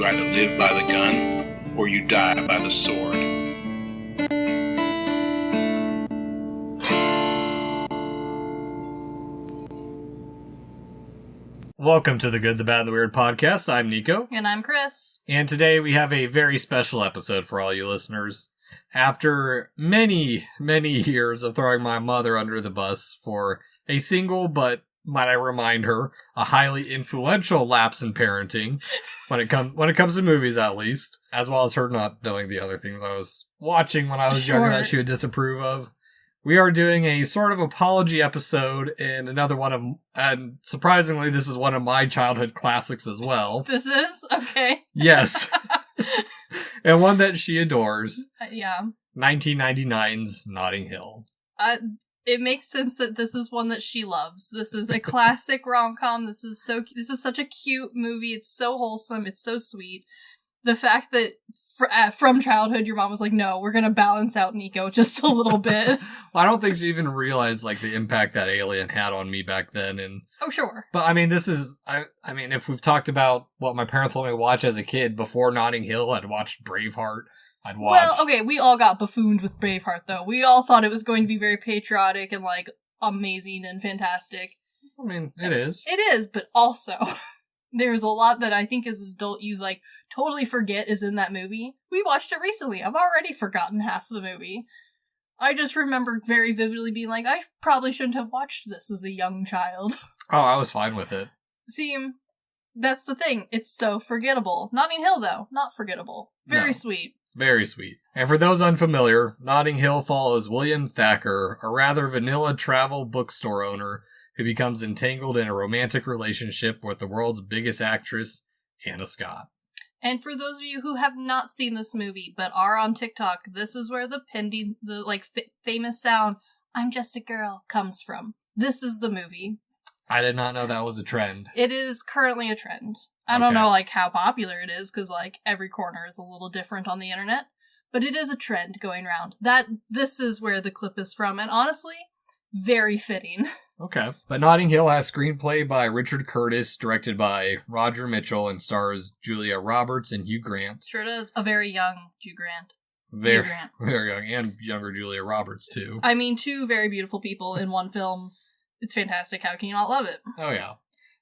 You either live by the gun or you die by the sword. Welcome to the Good, the Bad, and the Weird podcast. I'm Nico. And I'm Chris. And today we have a very special episode for all you listeners. After many, many years of throwing my mother under the bus for a single, but might I remind her, a highly influential lapse in parenting, when it comes to movies at least, as well as her not knowing the other things I was watching when I was younger that she would disapprove of. We are doing a sort of apology episode in another one of, and surprisingly, this is one of my childhood classics as well. This is? Okay. Yes. And one that she adores. Yeah. 1999's Notting Hill. It makes sense that this is one that she loves. This is a classic rom-com. This is such a cute movie. It's so wholesome. It's so sweet. The fact that from childhood, your mom was like, no, we're going to balance out Nico just a little bit. Well, I don't think she even realized, like, the impact that Alien had on me back then. And oh, sure. But, I mean, this is, I mean, if we've talked about what my parents let me watch as a kid before Notting Hill, I'd watched Braveheart. Well, okay, we all got buffooned with Braveheart, though. We all thought it was going to be very patriotic and, like, amazing and fantastic. I mean, it is. It is, but also... There's a lot that I think as an adult you, like, totally forget is in that movie. We watched it recently. I've already forgotten half of the movie. I just remember very vividly being like, I probably shouldn't have watched this as a young child. Oh, I was fine with it. See, that's the thing. It's so forgettable. Notting Hill, though, not forgettable. Very sweet. Very sweet. And for those unfamiliar, Notting Hill follows William Thacker, a rather vanilla travel bookstore owner who becomes entangled in a romantic relationship with the world's biggest actress, Anna Scott. And for those of you who have not seen this movie, but are on TikTok, this is where the famous sound, "I'm just a girl," comes from. This is the movie. I did not know that was a trend. It is currently a trend. I don't know, like, how popular it is, because, like, every corner is a little different on the internet. But it is a trend going around. This is where the clip is from, and honestly, very fitting. Okay. But Notting Hill has screenplay by Richard Curtis, directed by Roger Mitchell, and stars Julia Roberts and Hugh Grant. Sure does. A very young Hugh Grant. Very young, and younger Julia Roberts, too. I mean, two very beautiful people in one film. It's fantastic. How can you not love it? Oh, yeah.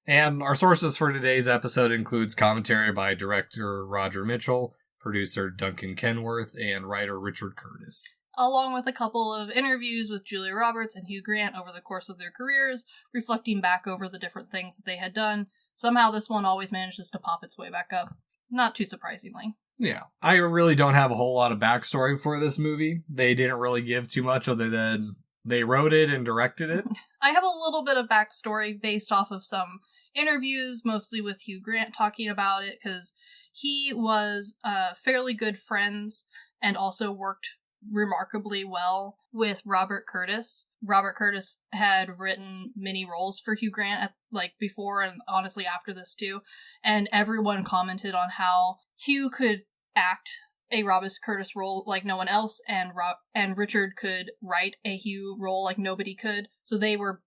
And our sources for today's episode includes commentary by director Roger Mitchell, producer Duncan Kenworth, and writer Richard Curtis, along with a couple of interviews with Julia Roberts and Hugh Grant over the course of their careers, reflecting back over the different things that they had done. Somehow this one always manages to pop its way back up. Not too surprisingly. Yeah. I really don't have a whole lot of backstory for this movie. They didn't really give too much other than they wrote it and directed it. I have a little bit of backstory based off of some interviews, mostly with Hugh Grant talking about it, because he was fairly good friends and also worked remarkably well with Robert Curtis. Robert Curtis had written many roles for Hugh Grant before and honestly after this too, and everyone commented on how Hugh could act a Robert Curtis role like no one else, and Richard could write a Hugh role like nobody could. So they were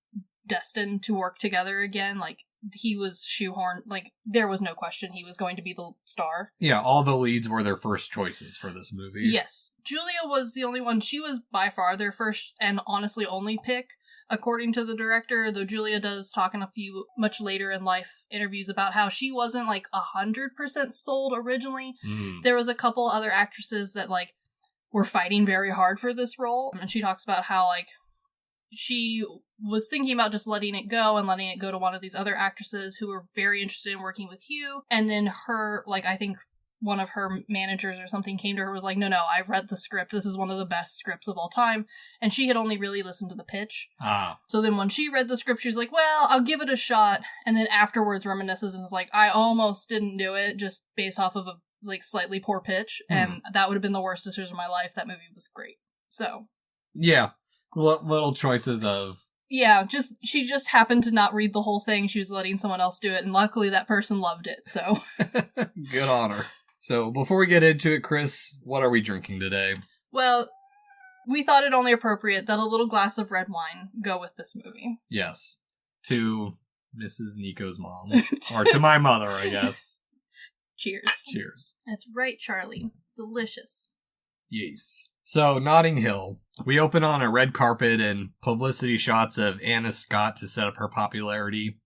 destined to work together again. Like, he was shoehorned, like, there was no question he was going to be the star. Yeah, all the leads were their first choices for this movie. Yes. Julia was the only one. She was by far their first and honestly only pick, according to the director, though Julia does talk in a few much later in life interviews about how she wasn't, 100% sold originally. There was a couple other actresses that, were fighting very hard for this role, and she talks about how, she was thinking about just letting it go and letting it go to one of these other actresses who were very interested in working with Hugh. And then her, I think one of her managers or something came to her and was like, no, I've read the script. This is one of the best scripts of all time. And she had only really listened to the pitch. So then when she read the script, she was like, well, I'll give it a shot. And then afterwards reminisces and was like, I almost didn't do it just based off of a slightly poor pitch. And that would have been the worst decision of my life. That movie was great. So. Yeah. Little choices of... Yeah, she just happened to not read the whole thing. She was letting someone else do it, and luckily that person loved it, so... Good on her. So, before we get into it, Chris, what are we drinking today? Well, we thought it only appropriate that a little glass of red wine go with this movie. Yes. To Mrs. Nico's mom. Or to my mother, I guess. Cheers. Cheers. That's right, Charlie. Delicious. Yes. So, Notting Hill. We open on a red carpet and publicity shots of Anna Scott to set up her popularity.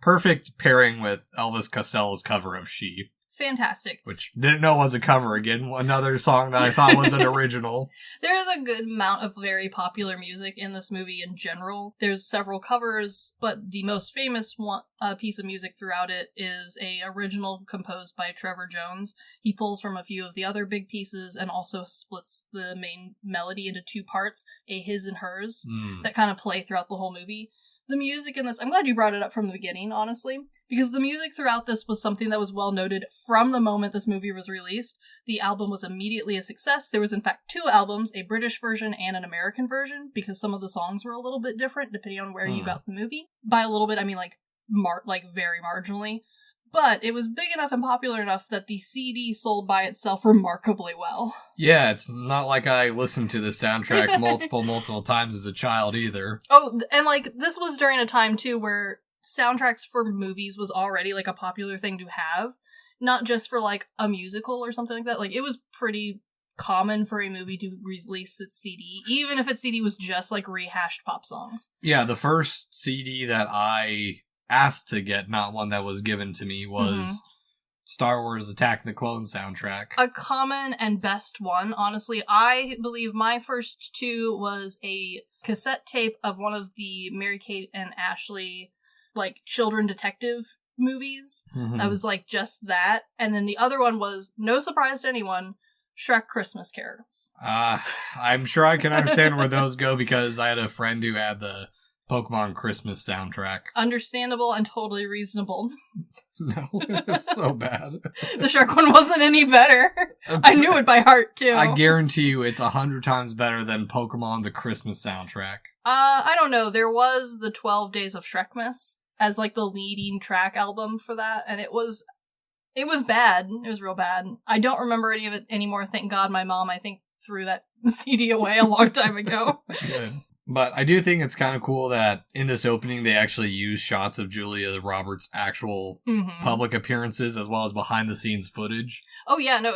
Perfect pairing with Elvis Costello's cover of She. Fantastic. Which didn't know was a cover again. Another song that I thought was an original. There's a good amount of very popular music in this movie in general. There's several covers, but the most famous one, piece of music throughout it is a original composed by Trevor Jones. He pulls from a few of the other big pieces and also splits the main melody into two parts, a his and hers, that kind of play throughout the whole movie. The music in this, I'm glad you brought it up from the beginning, honestly, because the music throughout this was something that was well noted from the moment this movie was released. The album was immediately a success. There was, in fact, 2 albums, a British version and an American version, because some of the songs were a little bit different depending on where you got the movie. By a little bit, I mean like very marginally. But it was big enough and popular enough that the CD sold by itself remarkably well. Yeah, it's not like I listened to the soundtrack multiple times as a child either. Oh, and like, this was during a time, too, where soundtracks for movies was already, like, a popular thing to have. Not just for, like, a musical or something like that. Like, it was pretty common for a movie to release its CD, even if its CD was just, like, rehashed pop songs. Yeah, the first CD that I asked to get, not one that was given to me, was Star Wars Attack the Clones soundtrack. A common and best one, honestly. I believe my first 2 was a cassette tape of one of the Mary-Kate and Ashley, like, children detective movies. That was, like, just that. And then the other one was, no surprise to anyone, Shrek Christmas Carols. I'm sure I can understand where those go, because I had a friend who had the Pokemon Christmas soundtrack. Understandable and totally reasonable. No, it was so bad. The Shrek one wasn't any better. I knew it by heart, too. I guarantee you it's 100 times better than Pokemon the Christmas soundtrack. I don't know. There was the 12 Days of Shrekmas as, like, the leading track album for that, and it was bad. It was real bad. I don't remember any of it anymore. Thank God my mom, I think, threw that CD away a long time ago. Good. But I do think it's kind of cool that in this opening they actually use shots of Julia Roberts' actual public appearances as well as behind the scenes footage. Oh yeah, no,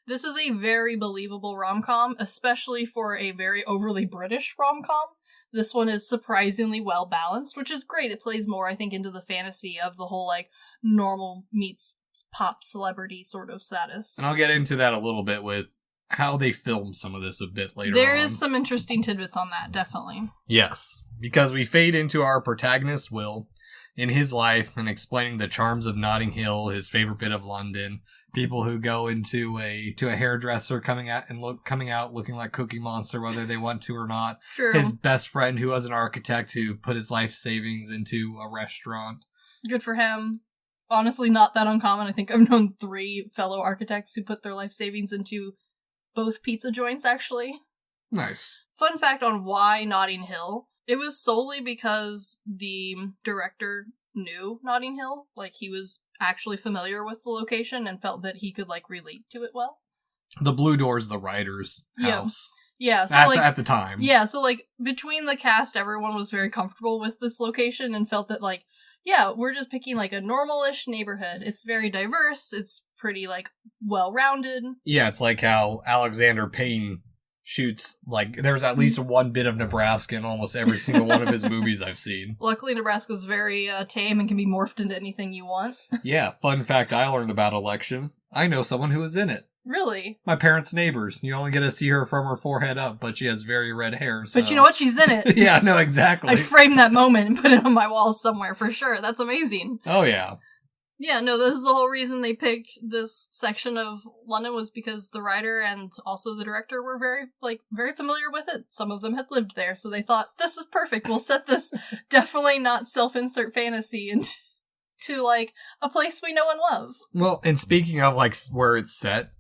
this is a very believable rom-com, especially for a very overly British rom-com. This one is surprisingly well balanced, which is great. It plays more, I think, into the fantasy of the whole, like, normal meets pop celebrity sort of status. And I'll get into that a little bit with how they filmed some of this a bit later on. There is some interesting tidbits on that, definitely. Yes, because we fade into our protagonist, Will, in his life and explaining the charms of Notting Hill, his favorite bit of London, people who go into a hairdresser coming out looking like Cookie Monster, whether they want to or not. True. His best friend who was an architect who put his life savings into a restaurant. Good for him. Honestly, not that uncommon. I think I've known 3 fellow architects who put their life savings into both pizza joints, actually. Nice. Fun fact on why Notting Hill. It was solely because the director knew Notting Hill. Like, he was actually familiar with the location and felt that he could, like, relate to it well. The Blue Door's the writer's house. Yeah, so at the time. Yeah, so, like, between the cast, everyone was very comfortable with this location and felt that, like, yeah, we're just picking, like, a normal-ish neighborhood. It's very diverse. It's pretty, like, well-rounded. Yeah, it's like how Alexander Payne shoots, like, there's at least one bit of Nebraska in almost every single one of his movies I've seen. Luckily, Nebraska's very tame and can be morphed into anything you want. Yeah, fun fact I learned about Election. I know someone who was in it. Really? My parents' neighbors. You only get to see her from her forehead up, but she has very red hair. So. But you know what? She's in it. Yeah, no, exactly. I framed that moment and put it on my wall somewhere for sure. That's amazing. Oh, yeah. Yeah, no, this is the whole reason they picked this section of London was because the writer and also the director were very familiar with it. Some of them had lived there, so they thought, this is perfect. We'll set this definitely not self-insert fantasy into, like, a place we know and love. Well, and speaking of, like, where it's set,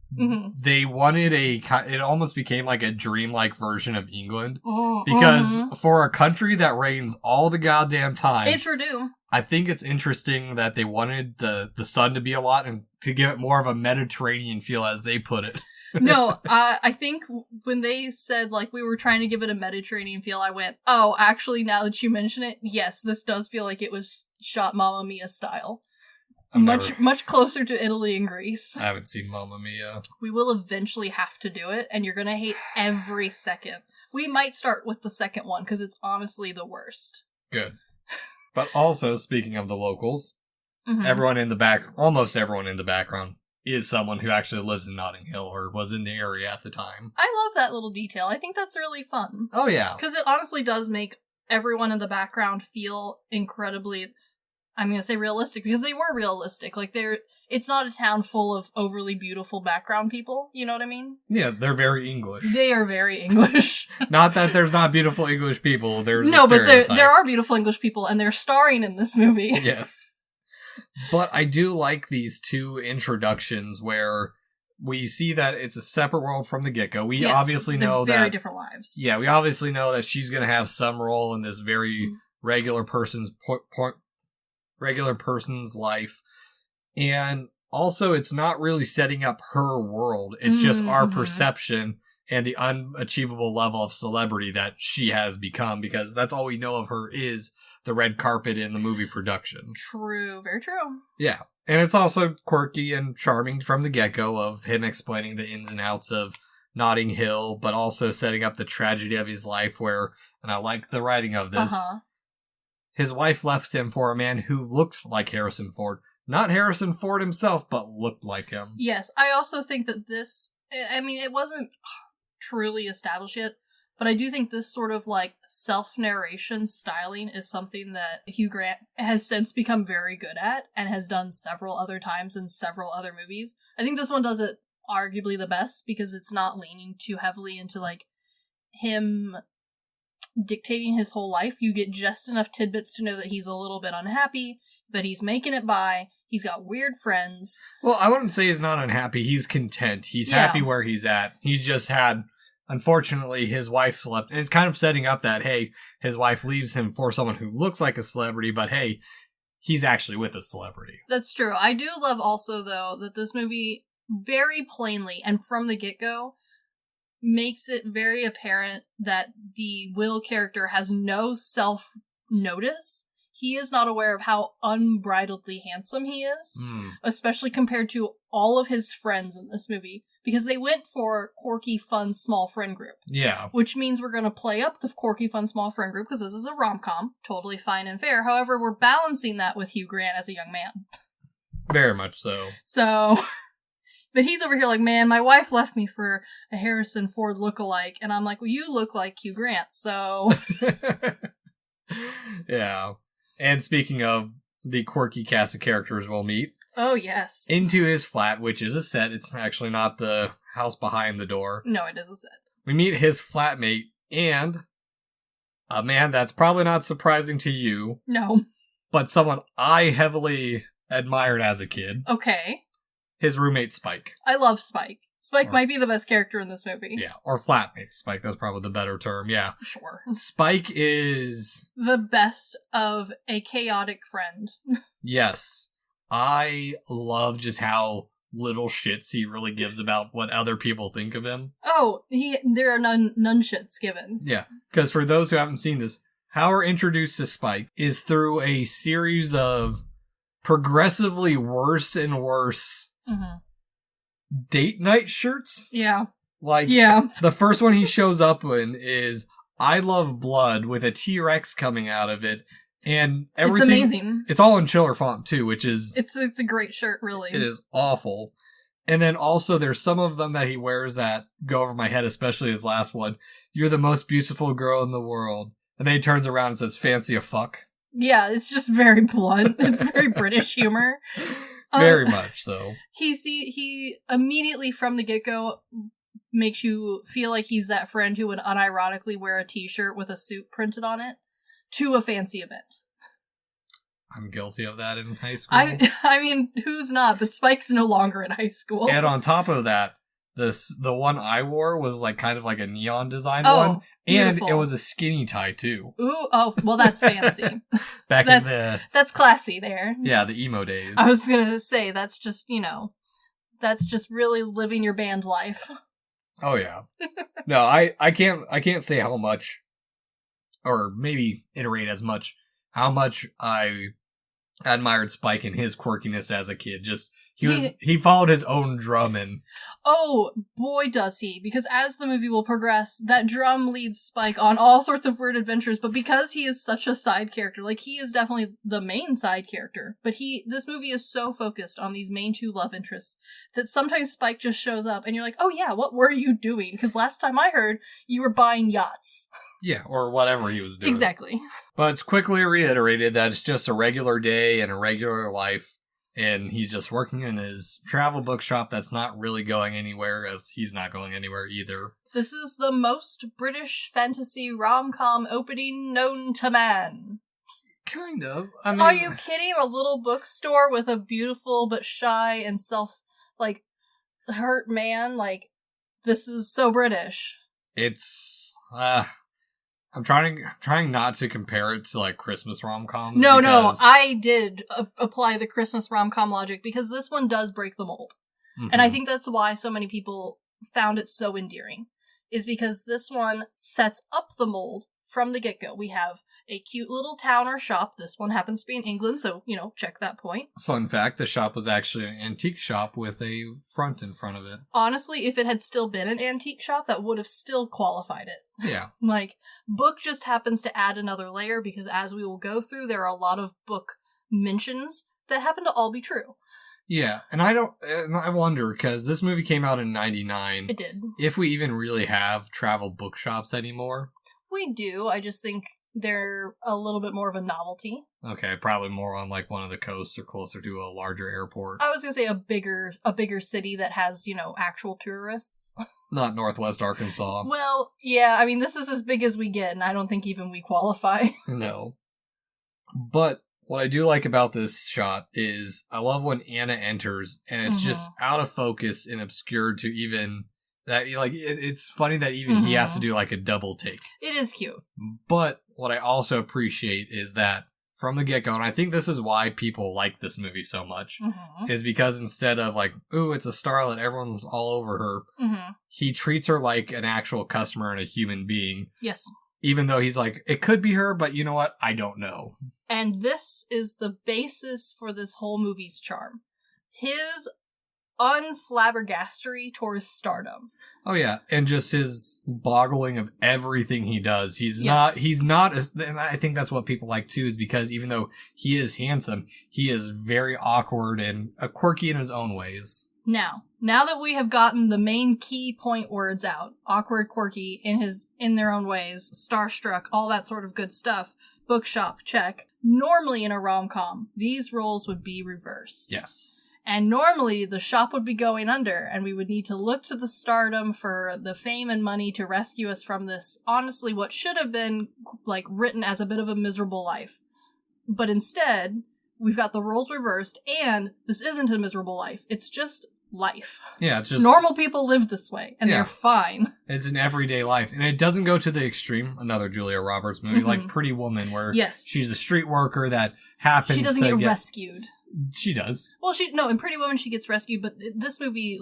they wanted it almost became like a dreamlike version of England. Because for a country that rains all the goddamn time. It sure do. I think it's interesting that they wanted the sun to be a lot and to give it more of a Mediterranean feel, as they put it. No, I think when they said, like, we were trying to give it a Mediterranean feel, I went, oh, actually, now that you mention it, yes, this does feel like it was shot Mamma Mia style. Much closer to Italy and Greece. I haven't seen Mamma Mia. We will eventually have to do it, and you're gonna hate every second. We might start with the second one, because it's honestly the worst. Good. But also, speaking of the locals, Mm-hmm. almost everyone in the background is someone who actually lives in Notting Hill or was in the area at the time. I love that little detail. I think that's really fun. Oh, yeah. Because it honestly does make everyone in the background feel incredibly, I'm going to say realistic, because they were realistic. Like, it's not a town full of overly beautiful background people, you know what I mean? Yeah, they're very English. They are very English. Not that there's not beautiful English people, there's no, a but stereotype. there are beautiful English people, and they're starring in this movie. Yes. But I do like these two introductions where we see that it's a separate world from the get-go. We obviously know that... very different lives. Yeah, we obviously know that she's going to have some role in this very regular person's life. And also, it's not really setting up her world. It's just our perception and the unachievable level of celebrity that she has become, because that's all we know of her is the red carpet in the movie production. True, very true. Yeah. And it's also quirky and charming from the get-go of him explaining the ins and outs of Notting Hill, but also setting up the tragedy of his life where, and I like the writing of this, his wife left him for a man who looked like Harrison Ford. Not Harrison Ford himself, but looked like him. Yes, I also think that this, I mean, it wasn't truly established yet, but I do think this sort of, like, self-narration styling is something that Hugh Grant has since become very good at, and has done several other times in several other movies. I think this one does it arguably the best, because it's not leaning too heavily into, like, him dictating his whole life. You get just enough tidbits to know that he's a little bit unhappy, but he's making it by. He's got weird friends. Well, I wouldn't say he's not unhappy. He's content. He's happy where he's at. He's just had... Unfortunately, his wife left, and it's kind of setting up that, hey, his wife leaves him for someone who looks like a celebrity, but hey, he's actually with a celebrity. That's true. I do love also, though, that this movie very plainly, and from the get-go, makes it very apparent that the Will character has no self-notice. He is not aware of how unbridledly handsome he is, especially compared to all of his friends in this movie. Because they went for quirky, fun, small friend group. Yeah. Which means we're going to play up the quirky, fun, small friend group, because this is a rom-com. Totally fine and fair. However, we're balancing that with Hugh Grant as a young man. Very much so. So, but he's over here like, man, my wife left me for a Harrison Ford lookalike. And I'm like, well, you look like Hugh Grant, so... Yeah. And speaking of the quirky cast of characters we'll meet... Oh, yes. Into his flat, which is a set. It's actually not the house behind the door. No, it is a set. We meet his flatmate and a man that's probably not surprising to you. No. But someone I heavily admired as a kid. Okay. His roommate, Spike. I love Spike. Spike might be the best character in this movie. Yeah, or flatmate Spike. That's probably the better term, yeah. Sure. Spike is... the best of a chaotic friend. Yes. I love just how little shits he really gives about what other people think of him. Oh, there are none shits given. Yeah, because for those who haven't seen this, how we're introduced to Spike is through a series of progressively worse and worse date night shirts. Yeah. Like, the first one he shows up in is I Love Blood with a T-Rex coming out of it. And everything, it's amazing. It's all in chiller font too, which is... It's a great shirt, really. It is awful. And then also there's some of them that he wears that go over my head, especially his last one. You're the most beautiful girl in the world. And then he turns around and says, fancy a fuck. Yeah, it's just very blunt. It's very British humor. Very much so. He immediately from the get-go makes you feel like he's that friend who would unironically wear a t-shirt with a suit printed on it to a fancy event. I'm guilty of that in high school. I mean, who's not? But Spike's no longer in high school. And on top of that, the one I wore was like kind of like a neon design one. Beautiful. And it was a skinny tie too. Ooh, well that's fancy. That's classy there. Yeah, the emo days. I was gonna say, that's just really living your band life. Oh yeah. No, I can't say how much, or maybe iterate as much, how much I admired Spike and his quirkiness as a kid. Just he followed his own drum and oh boy does he, because as the movie will progress, that drum leads Spike on all sorts of weird adventures, but because he is such a side character, like he is definitely the main side character, but this movie is so focused on these main two love interests that sometimes Spike just shows up and you're like, oh yeah, what were you doing? Because last time I heard you were buying yachts. Yeah, or whatever he was doing. Exactly. But it's quickly reiterated that it's just a regular day and a regular life, and he's just working in his travel bookshop that's not really going anywhere, as he's not going anywhere either. This is the most British fantasy rom-com opening known to man. Kind of. I mean, are you kidding? A little bookstore with a beautiful but shy and hurt man? Like, this is so British. It's, I'm trying not to compare it to, like, Christmas rom-coms. No, I did apply the Christmas rom-com logic, because this one does break the mold. Mm-hmm. And I think that's why so many people found it so endearing, is because this one sets up the mold from the get-go. We have a cute little town or shop. This one happens to be in England, so, check that point. Fun fact, the shop was actually an antique shop with a front in front of it. Honestly, if it had still been an antique shop, that would have still qualified it. Yeah. Book just happens to add another layer, because as we will go through, there are a lot of book mentions that happen to all be true. Yeah, and I wonder, because this movie came out in 99. It did. If we even really have travel bookshops anymore. We do. I just think they're a little bit more of a novelty. Okay, probably more on like one of the coasts or closer to a larger airport. I was gonna say a bigger city that has, actual tourists. Not Northwest Arkansas. Well, yeah, I mean, this is as big as we get, and I don't think even we qualify. No. But what I do like about this shot is I love when Anna enters and it's just out of focus and obscured to even that, it's funny that even he has to do like a double take. It is cute. But what I also appreciate is that from the get-go, and I think this is why people like this movie so much, is because instead of like, ooh, it's a starlet, everyone's all over her, he treats her like an actual customer and a human being. Yes. Even though he's like, it could be her, but you know what? I don't know. And this is the basis for this whole movie's charm. His unflabbergastery towards stardom. Oh yeah, and just his boggling of everything he does. He's not, and I think that's what people like too, is because even though he is handsome, he is very awkward and quirky in his own ways. Now that we have gotten the main key point words out, awkward, quirky, in their own ways, starstruck, all that sort of good stuff, bookshop, check. Normally in a rom-com, these roles would be reversed. Yes. And normally the shop would be going under, and we would need to look to the stardom for the fame and money to rescue us from this, honestly, what should have been, written as a bit of a miserable life. But instead, we've got the roles reversed, and this isn't a miserable life. It's just life. Yeah, it's just normal people live this way, and they're fine. It's an everyday life, and it doesn't go to the extreme. Another Julia Roberts movie, like Pretty Woman, where she's a street worker that happens. She doesn't get rescued. She does. Well, in Pretty Woman she gets rescued, but this movie,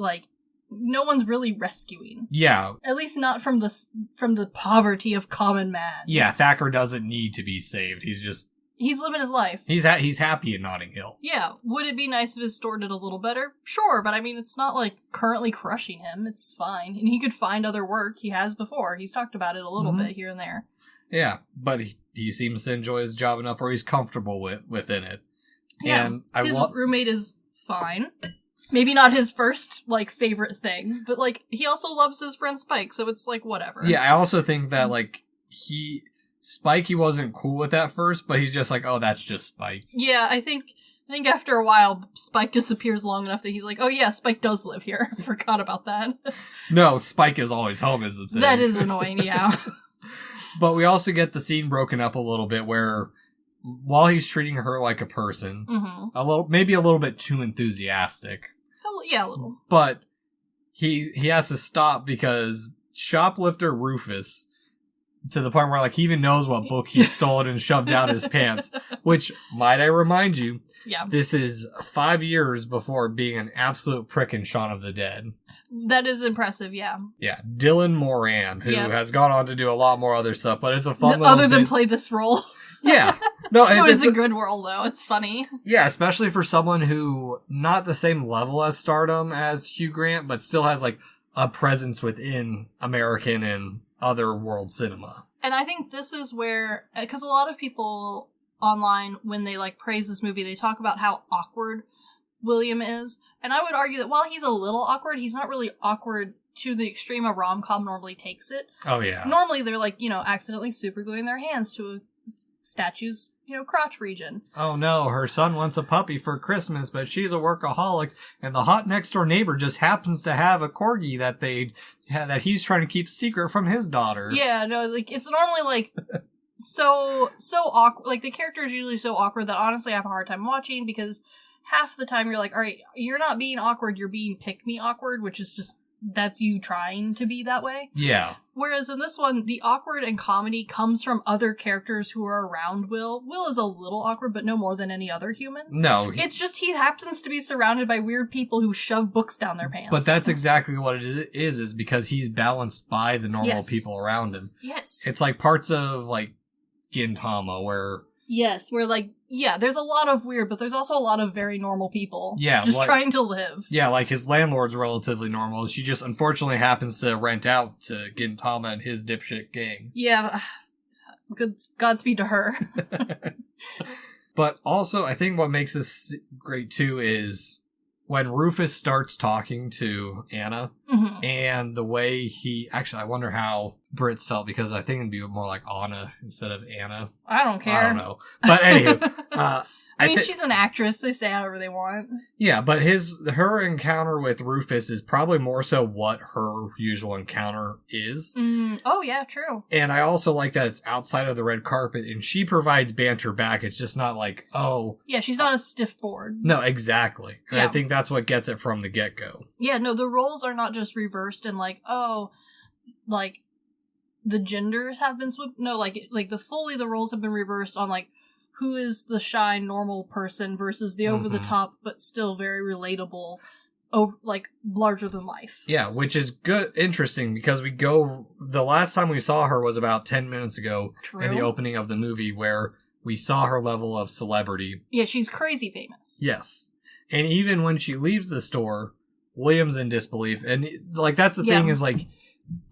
no one's really rescuing. Yeah. At least not from the poverty of common man. Yeah, Thacker doesn't need to be saved. He's living his life. He's happy in Notting Hill. Yeah. Would it be nice if his store did a little better? Sure, but I mean, it's not currently crushing him. It's fine. And he could find other work. He has before. He's talked about it a little bit here and there. Yeah, but he seems to enjoy his job enough where he's comfortable within it. Yeah, and his roommate is fine. Maybe not his first, favorite thing, but, he also loves his friend Spike, so it's, whatever. Yeah, I also think that, Spike, he wasn't cool with at first, but he's just oh, that's just Spike. Yeah, I think after a while, Spike disappears long enough that he's like, oh yeah, Spike does live here. I forgot about that. No, Spike is always home is the thing. That is annoying, yeah. But we also get the scene broken up a little bit where, while he's treating her like a person, maybe a little bit too enthusiastic. Yeah, a little. But he has to stop because shoplifter Rufus, to the point where he even knows what book he stole and shoved down his pants, which, might I remind you, this is 5 years before being an absolute prick in Shaun of the Dead. That is impressive, yeah. Yeah, Dylan Moran, who has gone on to do a lot more other stuff, but it's a fun little other than play this role. Yeah. No, it's a good world, though. It's funny. Yeah, especially for someone who, not the same level as stardom as Hugh Grant, but still has, like, a presence within American and other world cinema. And I think this is where, because a lot of people online, when they, like, praise this movie, they talk about how awkward William is. And I would argue that while he's a little awkward, he's not really awkward to the extreme a rom-com normally takes it. Oh, yeah. Normally, they're, like, accidentally supergluing their hands to a statue's, crotch region. Oh no, her son wants a puppy for Christmas, but she's a workaholic, and the hot next door neighbor just happens to have a corgi that he's trying to keep secret from his daughter. Yeah, no, like, it's normally, like, so awkward. Like, the character is usually so awkward that honestly I have a hard time watching, because half the time you're like, all right, you're not being awkward, you're being pick-me awkward, which is just, that's you trying to be that way. Yeah. Whereas in this one, the awkward and comedy comes from other characters who are around Will. Will is a little awkward, but no more than any other human. No. It's just he happens to be surrounded by weird people who shove books down their pants. But that's exactly what it is because he's balanced by the normal people around him. Yes. It's like parts of, like, Gintama where... Yes, where, like, yeah, there's a lot of weird, but there's also a lot of very normal people. Yeah. Just trying to live. Yeah, like his landlord's relatively normal. She just unfortunately happens to rent out to Gintama and his dipshit gang. Yeah. Godspeed to her. But also, I think what makes this great, too, is when Rufus starts talking to Anna, and the way he... Actually, I wonder how Brits felt, because I think it'd be more like Anna instead of Anna. I don't care. I don't know. But anywho... I mean, she's an actress. They say however they want. Yeah, but her encounter with Rufus is probably more so what her usual encounter is. Oh, yeah, true. And I also like that it's outside of the red carpet, and she provides banter back. It's just not like, oh... Yeah, she's not a stiff board. No, exactly. And I think that's what gets it from the get-go. Yeah, no, the roles are not just reversed and like, oh, like, the genders have been switched. No, like the roles have been reversed on, like, who is the shy, normal person versus the over-the-top, but still very relatable, larger than life. Yeah, which is interesting, because the last time we saw her was about 10 minutes ago in the opening of the movie, where we saw her level of celebrity. Yeah, she's crazy famous. Yes. And even when she leaves the store, William's in disbelief. And, like, that's the thing is, like,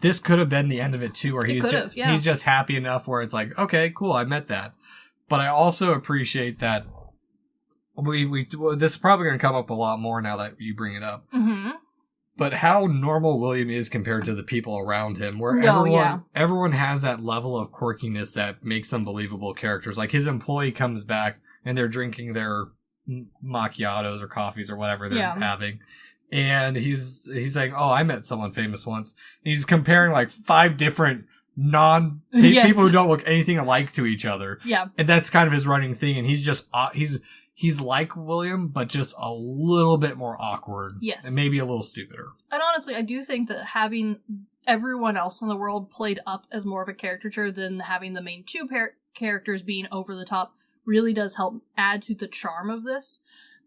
this could have been the end of it, too, where he's just happy enough where it's like, okay, cool, I met that. But I also appreciate that this is probably going to come up a lot more now that you bring it up. But how normal William is compared to the people around him, where everyone has that level of quirkiness that makes them believable characters. Like, his employee comes back and they're drinking their macchiatos or coffees or whatever they're having. And he's saying, oh, I met someone famous once. And he's comparing like 5 different people who don't look anything alike to each other. Yeah. And that's kind of his running thing. And he's just, he's like William, but just a little bit more awkward. Yes. And maybe a little stupider. And honestly, I do think that having everyone else in the world played up as more of a caricature than having the main 2 characters being over the top really does help add to the charm of this.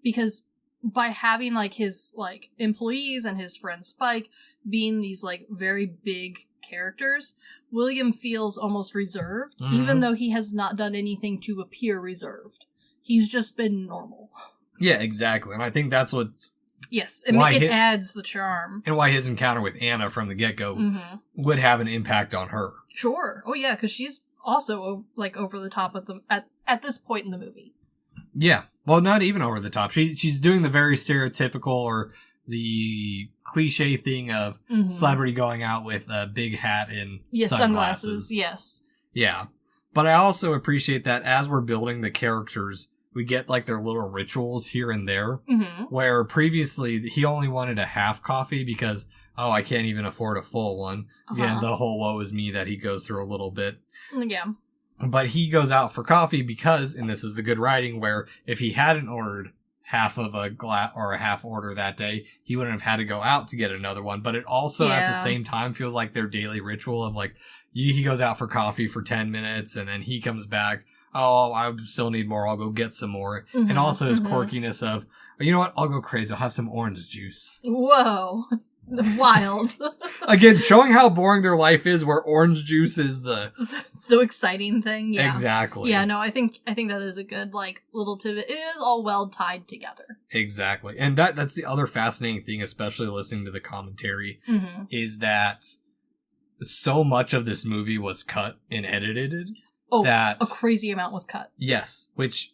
Because by having, like, his, like, employees and his friend Spike being these, like, very big characters, William feels almost reserved, even though he has not done anything to appear reserved. He's just been normal. Yeah, exactly. And I think that's what's... Yes, it adds the charm. And why his encounter with Anna from the get-go would have an impact on her. Sure. Oh, yeah, because she's also, like, over the top at this point in the movie. Yeah. Well, not even over the top. She's doing the very stereotypical or the cliche thing of celebrity going out with a big hat and sunglasses. Yes. Yeah. But I also appreciate that as we're building the characters, we get like their little rituals here and there, where previously he only wanted a half coffee because, oh, I can't even afford a full one. Again, the whole woe is me that he goes through a little bit. Yeah. But he goes out for coffee because, and this is the good writing, where if he hadn't ordered half of a glass or a half order that day, he wouldn't have had to go out to get another one. But it also at the same time feels like their daily ritual of like, he goes out for coffee for 10 minutes and then he comes back. Oh, I still need more. I'll go get some more. And also his quirkiness of, you know what? I'll go crazy. I'll have some orange juice. Whoa. Wild. Again, showing how boring their life is, where orange juice is the the exciting thing. Yeah. Exactly. Yeah, no, I think that is a good, like, little tidbit. It is all well tied together. Exactly. And that's the other fascinating thing, especially listening to the commentary, is that so much of this movie was cut and edited. Oh, that a crazy amount was cut. Yes, which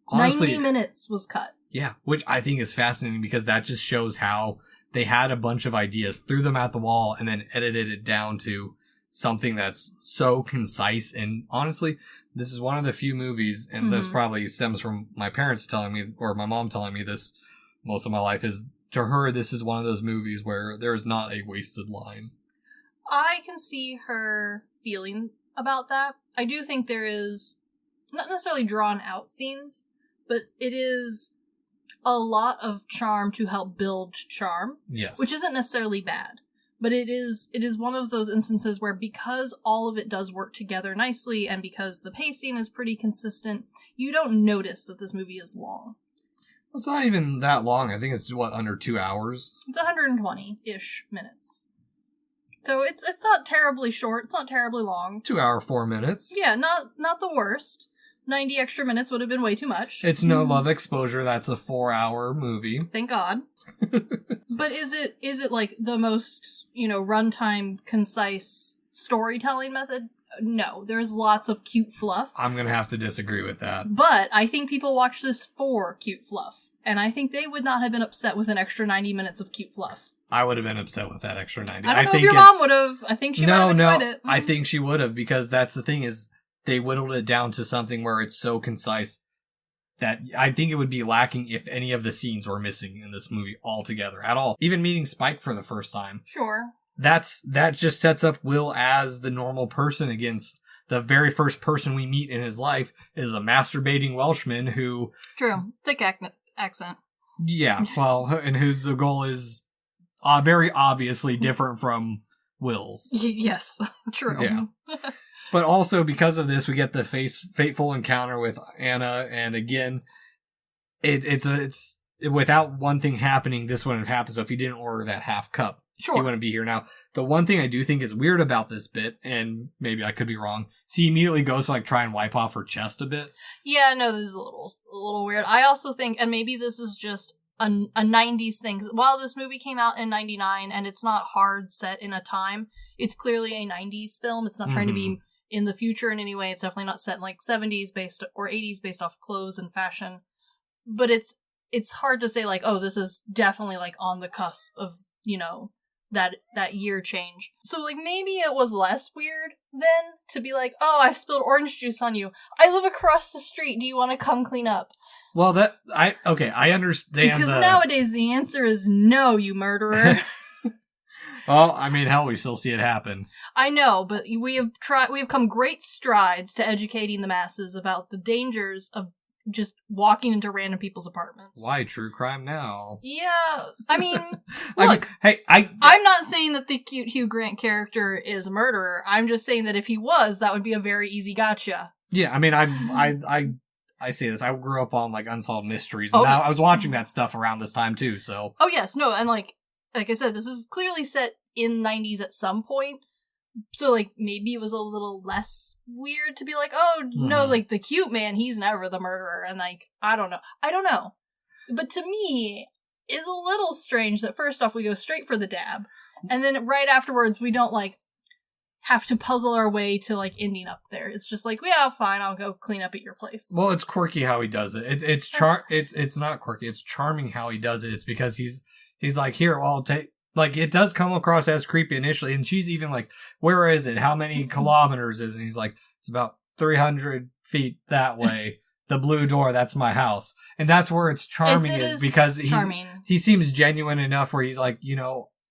honestly... 90 minutes was cut. Yeah, which I think is fascinating because that just shows how they had a bunch of ideas, threw them at the wall, and then edited it down to something that's so concise. And honestly, this is one of the few movies, and this probably stems from my parents telling me, or my mom telling me this most of my life, is to her, this is one of those movies where there's not a wasted line. I can see her feeling about that. I do think there is not necessarily drawn out scenes, but it is a lot of charm to help build charm. Yes. Which isn't necessarily bad. But it is one of those instances where, because all of it does work together nicely and because the pacing is pretty consistent, you don't notice that this movie is long. It's not even that long. I think it's, under 2 hours? It's 120-ish minutes. So it's not terribly short. It's not terribly long. 2 hour, 4 minutes. Yeah, not the worst. 90 extra minutes would have been way too much. It's no Love Exposure. That's a 4-hour movie. Thank God. But is it like the most, runtime, concise storytelling method? No, there's lots of cute fluff. I'm going to have to disagree with that. But I think people watch this for cute fluff. And I think they would not have been upset with an extra 90 minutes of cute fluff. I would have been upset with that extra 90. I don't know if your mom would have. I think she might have enjoyed it. I think she would have, because that's the thing, is they whittled it down to something where it's so concise that I think it would be lacking if any of the scenes were missing in this movie altogether at all. Even meeting Spike for the first time. Sure. That just sets up Will as the normal person against the very first person we meet in his life is a masturbating Welshman who... True. Thick accent. Yeah, well, and whose goal is very obviously different from Will's. Yes, true. Yeah. But also, because of this, we get the fateful encounter with Anna, and again, it's without one thing happening, this wouldn't have happened. So if he didn't order that half cup, sure, he wouldn't be here now. The one thing I do think is weird about this bit, and maybe I could be wrong, is he immediately goes to try and wipe off her chest a bit. Yeah, no, this is a little weird. I also think, and maybe this is just a 90s thing, 'cause while this movie came out in 99 and it's not hard set in a time, it's clearly a 90s film. It's not trying to be in the future in any way. It's definitely not set in 70s based or 80s based off clothes and fashion. But it's hard to say oh, this is definitely on the cusp of, that year change. So maybe it was less weird then to be oh, I've spilled orange juice on you. I live across the street. Do you want to come clean up? Well, I understand. Because nowadays the answer is no, you murderer. Well, I mean, hell, we still see it happen. I know, but we have come great strides to educating the masses about the dangers of just walking into random people's apartments. Why true crime now? Yeah, I mean, look, I'm not saying that the cute Hugh Grant character is a murderer. I'm just saying that if he was, that would be a very easy gotcha. Yeah, I mean, I say this. I grew up on Unsolved Mysteries, and I was watching that stuff around this time too. So. Oh yes, no, and like I said, this is clearly set in 90s at some point. So, maybe it was a little less weird to be oh, no, the cute man, he's never the murderer. And, I don't know. But to me, it's a little strange that first off, we go straight for the dab. And then right afterwards, we don't, have to puzzle our way to, ending up there. It's just yeah, fine, I'll go clean up at your place. Well, it's quirky how he does it. It's not quirky. It's charming how he does it. It's because he's here, well, I'll take... it does come across as creepy initially, and she's even where is it? How many kilometers is it? And he's it's about 300 feet that way. The blue door, that's my house. And that's where it's charming is because he seems genuine enough where he's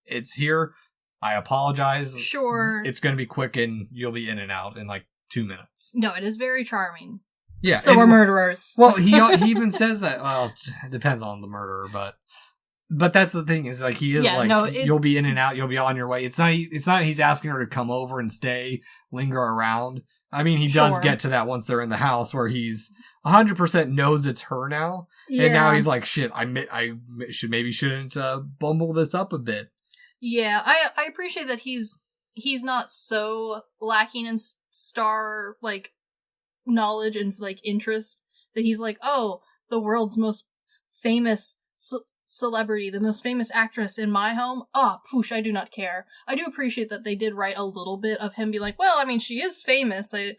it's here. I apologize. Sure. It's going to be quick and you'll be in and out in 2 minutes. No, it is very charming. Yeah. So we're murderers. Well, he even says that, well, it depends on the murderer, But that's the thing is he is you'll be in and out, you'll be on your way. It's not he's asking her to come over and stay, linger around. I mean, he does get to that once they're in the house where he's 100% knows it's her now. Yeah. And now he's shit, I shouldn't bumble this up a bit. Yeah, I appreciate that he's he's not so lacking in star, like, knowledge and, like, interest that he's like, oh, the world's most famous celebrity, the most famous actress in my home. Oh, poosh, I do not care. I do appreciate that they did write a little bit of him be like, well, I mean, she is famous. It'd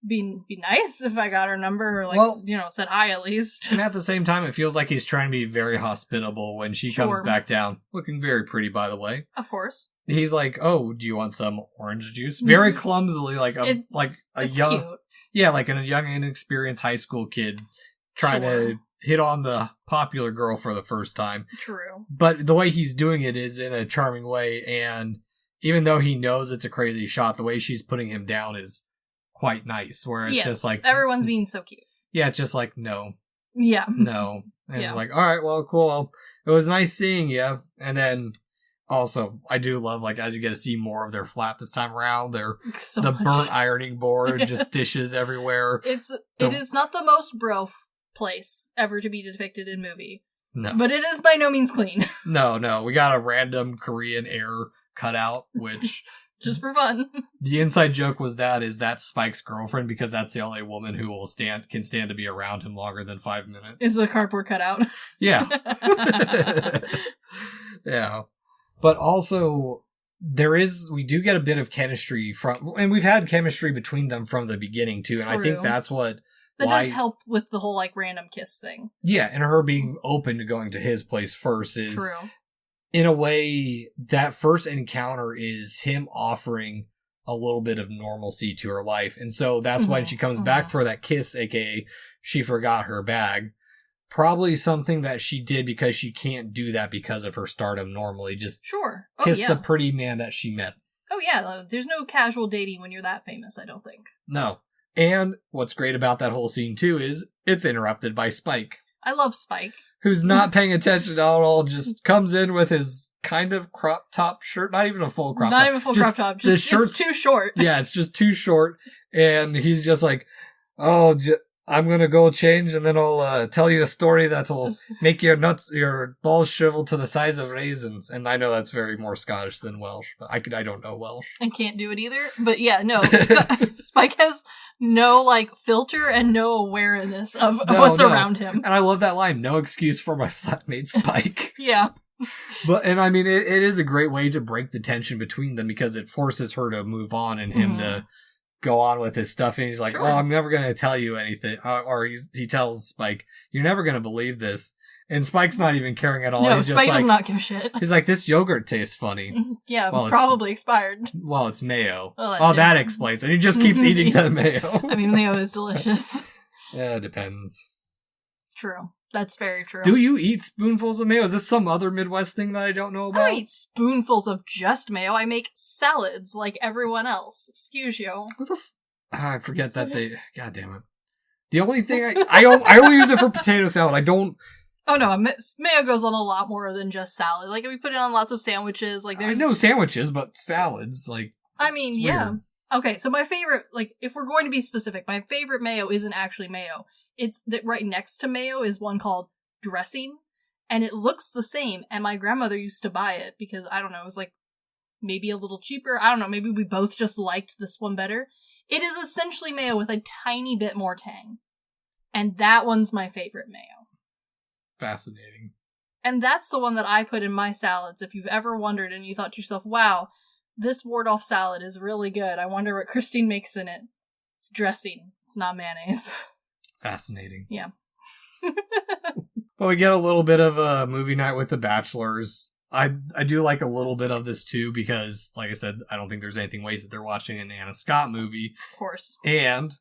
be nice if I got her number or, like, well, you know, said hi at least. And at the same time, it feels like he's trying to be very hospitable when she comes back down. Looking very pretty, by the way. Of course. He's like, oh, do you want some orange juice? Very clumsily, like a young, cute. Yeah, like a young, inexperienced high school kid trying to hit on the popular girl for the first time. True. But the way he's doing it is in a charming way, and even though he knows it's a crazy shot, the way she's putting him down is quite nice, where it's just like... everyone's being so cute. Yeah, it's just like, no. Yeah. No. And it's like, alright, well, cool. Well, it was nice seeing you. And then, also, I do love, like, as you get to see more of their flat this time around, the burnt ironing board, just dishes everywhere. It is not the most bro place ever to be depicted in movie. No. But it is by no means clean. No. We got a random Korean air cutout, which... just for fun. The inside joke was is that Spike's girlfriend, because that's the only woman who can stand to be around him longer than 5 minutes. Is a cardboard cutout. Yeah. Yeah. But also, we do get a bit of chemistry and we've had chemistry between them from the beginning too, and True. I think that's what... That does help with the whole, like, random kiss thing. Yeah, and her being open to going to his place first is... True. In a way, that first encounter is him offering a little bit of normalcy to her life. And so that's when she comes back for that kiss, aka she forgot her bag. Probably something that she did because she can't do that because of her stardom normally. Just kiss the pretty man that she met. Oh, yeah. There's no casual dating when you're that famous, I don't think. No. And what's great about that whole scene, too, is it's interrupted by Spike. I love Spike. Who's not paying attention at all, just comes in with his kind of crop top shirt. Not even a full crop top. Not even a full crop top. Just, it's too short. Yeah, it's just too short. And he's just like, oh, I'm going to go change and then I'll tell you a story that'll make your balls shrivel to the size of raisins. And I know that's very more Scottish than Welsh, but I don't know Welsh. I can't do it either. But yeah, no, Spike has no, like, filter and no awareness of what's around him. And I love that line, no excuse for my flatmate Spike. Yeah. And I mean, it is a great way to break the tension between them because it forces her to move on and him to go on with his stuff. And he's like, well, I'm never going to tell you anything. Or he tells Spike, you're never going to believe this. And Spike's not even caring at all. No, he's Spike just does not give a shit. He's like, this yogurt tastes funny. Yeah, probably expired. Well, it's mayo. Well, that explains. And he just keeps eating the mayo. I mean, mayo is delicious. Yeah, it depends. True. That's very true. Do you eat spoonfuls of mayo? Is this some other Midwest thing that I don't know about? I don't eat spoonfuls of just mayo. I make salads like everyone else. Excuse you. What the I forget that they... God damn it. The only thing I only use it for potato salad. I don't... Oh no, mayo goes on a lot more than just salad. Like, we put it on lots of sandwiches. Like, there's... I know sandwiches, but salads, like... I mean, yeah. Weird. Okay, so my favorite, like, if we're going to be specific, my favorite mayo isn't actually mayo. It's that right next to mayo is one called dressing, and it looks the same, and my grandmother used to buy it because, I don't know, it was, like, maybe a little cheaper. I don't know, maybe we both just liked this one better. It is essentially mayo with a tiny bit more tang. And that one's my favorite mayo. Fascinating. And that's the one that I put in my salads. If you've ever wondered and you thought to yourself, wow, this ward-off salad is really good. I wonder what Christine makes in it. It's dressing. It's not mayonnaise. Fascinating. Yeah. Well, we get a little bit of a movie night with the bachelors. I do like a little bit of this too because, like I said, I don't think there's anything ways that they're watching an Anna Scott movie. Of course. And,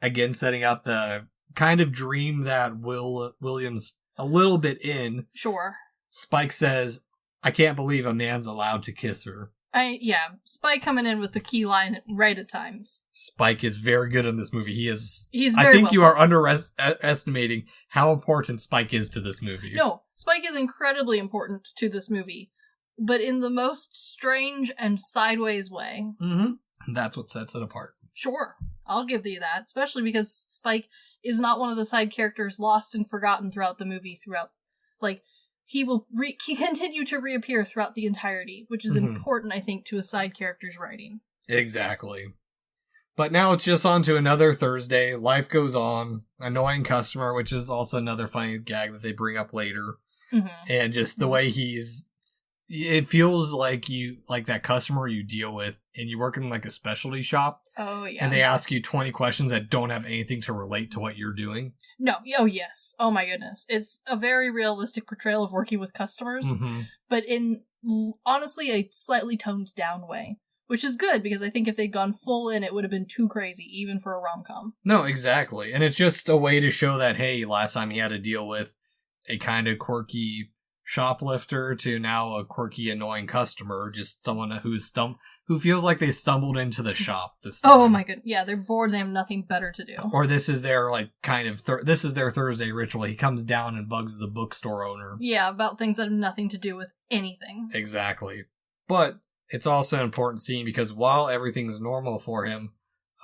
again, setting up the kind of dream that William's a little bit in. Sure. Spike says, I can't believe a man's allowed to kiss her. Spike coming in with the key line right at times. Spike is very good in this movie. He's very I think you are underestimating how important Spike is to this movie. No, Spike is incredibly important to this movie, but in the most strange and sideways way. Mm-hmm. That's what sets it apart. Sure, I'll give you that, especially because Spike is not one of the side characters lost and forgotten throughout the movie. he will continue to reappear throughout the entirety, which is important, I think, to a side character's writing. Exactly. But now it's just on to another Thursday. Life goes on. Annoying customer, which is also another funny gag that they bring up later. And just the way it feels like that customer you deal with and you work in like a specialty shop. Oh, yeah. And they ask you 20 questions that don't have anything to relate to what you're doing. No. Oh, yes. Oh, my goodness. It's a very realistic portrayal of working with customers, but in, honestly, a slightly toned down way. Which is good, because I think if they'd gone full in, it would have been too crazy, even for a rom-com. No, exactly. And it's just a way to show that, hey, last time he had to deal with a kind of quirky shoplifter to now a quirky, annoying customer, just someone who feels like they stumbled into the shop this time. Oh my goodness. Yeah, they're bored, they have nothing better to do. Or this is their, like, this is their Thursday ritual. He comes down and bugs the bookstore owner. Yeah, about things that have nothing to do with anything. Exactly. But it's also an important scene because while everything's normal for him,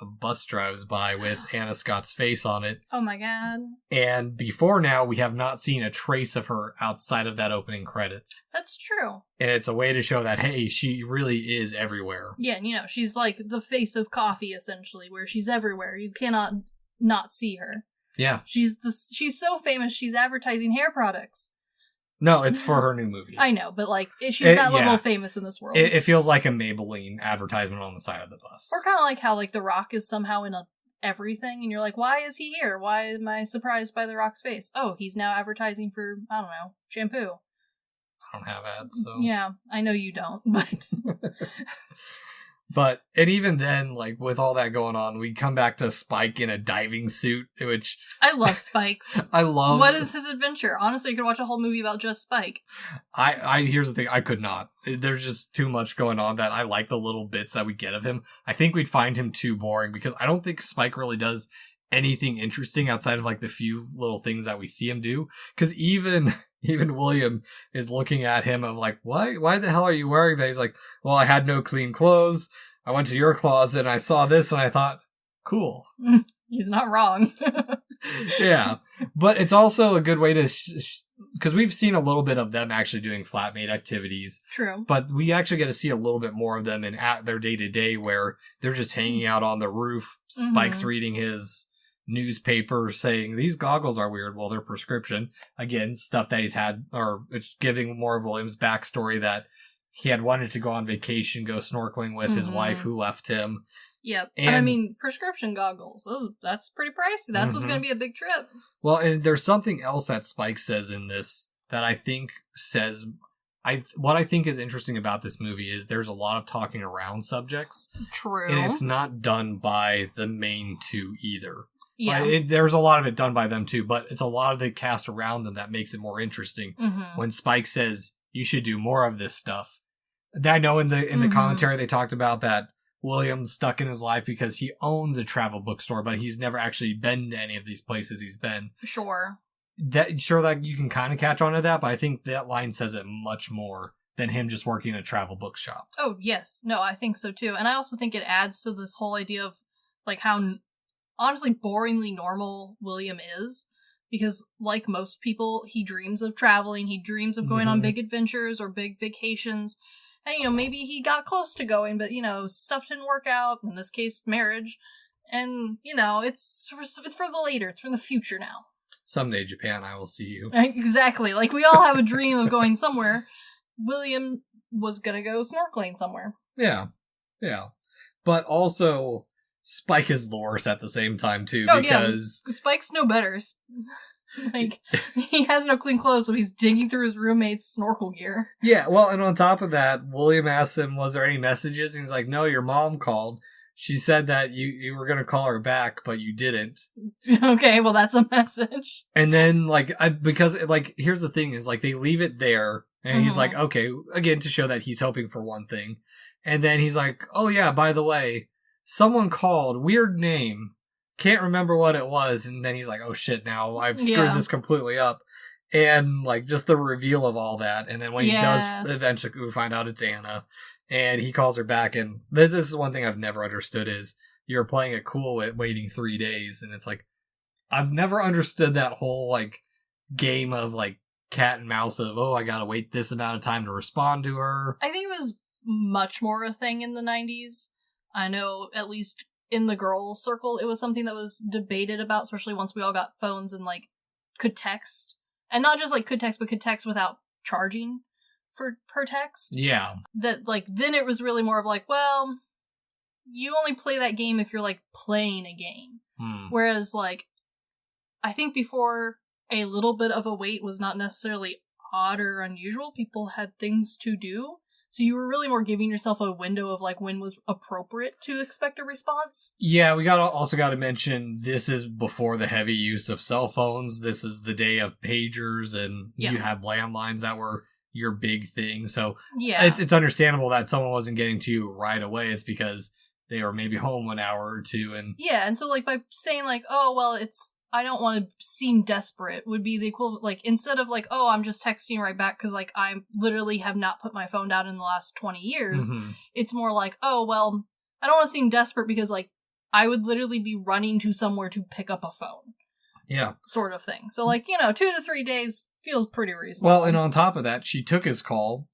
a bus drives by with Anna Scott's face on it. Oh my god. And before now, we have not seen a trace of her outside of that opening credits. That's true. And it's a way to show that, hey, she really is everywhere. Yeah, and she's like the face of coffee, essentially, where she's everywhere. You cannot not see her. Yeah. She's so famous, she's advertising hair products. No, it's for her new movie. I know, but like, she's that level of famous in this world. It feels like a Maybelline advertisement on the side of the bus. Or kind of like how like The Rock is somehow in everything, and you're like, why is he here? Why am I surprised by The Rock's face? Oh, he's now advertising for, I don't know, shampoo. I don't have ads, so... Yeah, I know you don't, but... But, and even then, like, with all that going on, we come back to Spike in a diving suit, which... I love Spikes. I love... What is his adventure? Honestly, you could watch a whole movie about just Spike. Here's the thing, I could not. There's just too much going on that I like the little bits that we get of him. I think we'd find him too boring, because I don't think Spike really does anything interesting outside of, like, the few little things that we see him do. Because even William is looking at him of like, why the hell are you wearing that? He's like, well, I had no clean clothes. I went to your closet and I saw this and I thought, cool. He's not wrong. Yeah. But it's also a good way to, because we've seen a little bit of them actually doing flatmate activities. True. But we actually get to see a little bit more of them at their day-to-day where they're just hanging out on the roof. Spike's reading his newspaper saying these goggles are weird. Well, they're prescription. Again, stuff that he's had, or it's giving more of William's backstory that he had wanted to go on vacation, go snorkeling with his wife who left him. Yep. And I mean, prescription goggles, that's pretty pricey. That's what's going to be a big trip. Well, and there's something else that Spike says in this that I think says, what I think is interesting about this movie is there's a lot of talking around subjects. True. And it's not done by the main two either. Yeah. There's a lot of it done by them too, but it's a lot of the cast around them that makes it more interesting. When Spike says, you should do more of this stuff. I know in the commentary they talked about that William's stuck in his life because he owns a travel bookstore, but he's never actually been to any of these places he's been. Sure. That you can kind of catch on to that, but I think that line says it much more than him just working in a travel bookshop. Oh, yes. No, I think so too. And I also think it adds to this whole idea of like how honestly boringly normal William is. Because, like most people, he dreams of traveling, he dreams of going on big adventures or big vacations. And, maybe he got close to going, but, stuff didn't work out, in this case, marriage. And, it's for the later, it's for the future now. Someday, Japan, I will see you. Exactly. Like, we all have a dream of going somewhere. William was gonna go snorkeling somewhere. Yeah. Yeah. But also... Spike is the worst at the same time, too, because... Yeah. Spike's no better. Like, he has no clean clothes, so he's digging through his roommate's snorkel gear. Yeah, well, and on top of that, William asks him, was there any messages? And he's like, no, your mom called. She said that you were going to call her back, but you didn't. Okay, well, that's a message. And then, because here's the thing, is, they leave it there, and he's like, okay, again, to show that he's hoping for one thing. And then he's like, oh, yeah, by the way... Someone called, weird name, can't remember what it was, and then he's like, oh shit, now I've screwed this completely up. And, just the reveal of all that, and then when he does, eventually we find out it's Anna, and he calls her back, and this is one thing I've never understood is, you're playing it cool with waiting 3 days, and it's like, I've never understood that whole, game of, cat and mouse of, I gotta wait this amount of time to respond to her. I think it was much more a thing in the 90s. I know, at least in the girl circle, it was something that was debated about, especially once we all got phones and, like, could text. And not just, like, could text, but could text without charging per text. Yeah. That, like, then it was really more of, like, well, you only play that game if you're, like, playing a game. Whereas, like, I think before, a little bit of a wait was not necessarily odd or unusual. People had things to do. So you were really more giving yourself a window of, like, when was appropriate to expect a response. Yeah, we also got to mention, this is before the heavy use of cell phones. This is the day of pagers, and you had landlines that were your big thing. So it's understandable that someone wasn't getting to you right away. It's because they were maybe home an hour or two. And so, like, by saying, like, oh, well, I don't want to seem desperate would be the equivalent, like, instead of, like, oh, I'm just texting right back because, like, I literally have not put my phone down in the last 20 years. It's more like, oh, well, I don't want to seem desperate because, like, I would literally be running to somewhere to pick up a phone. Yeah. Sort of thing. So, like, 2 to 3 days feels pretty reasonable. Well, and on top of that, she took his call,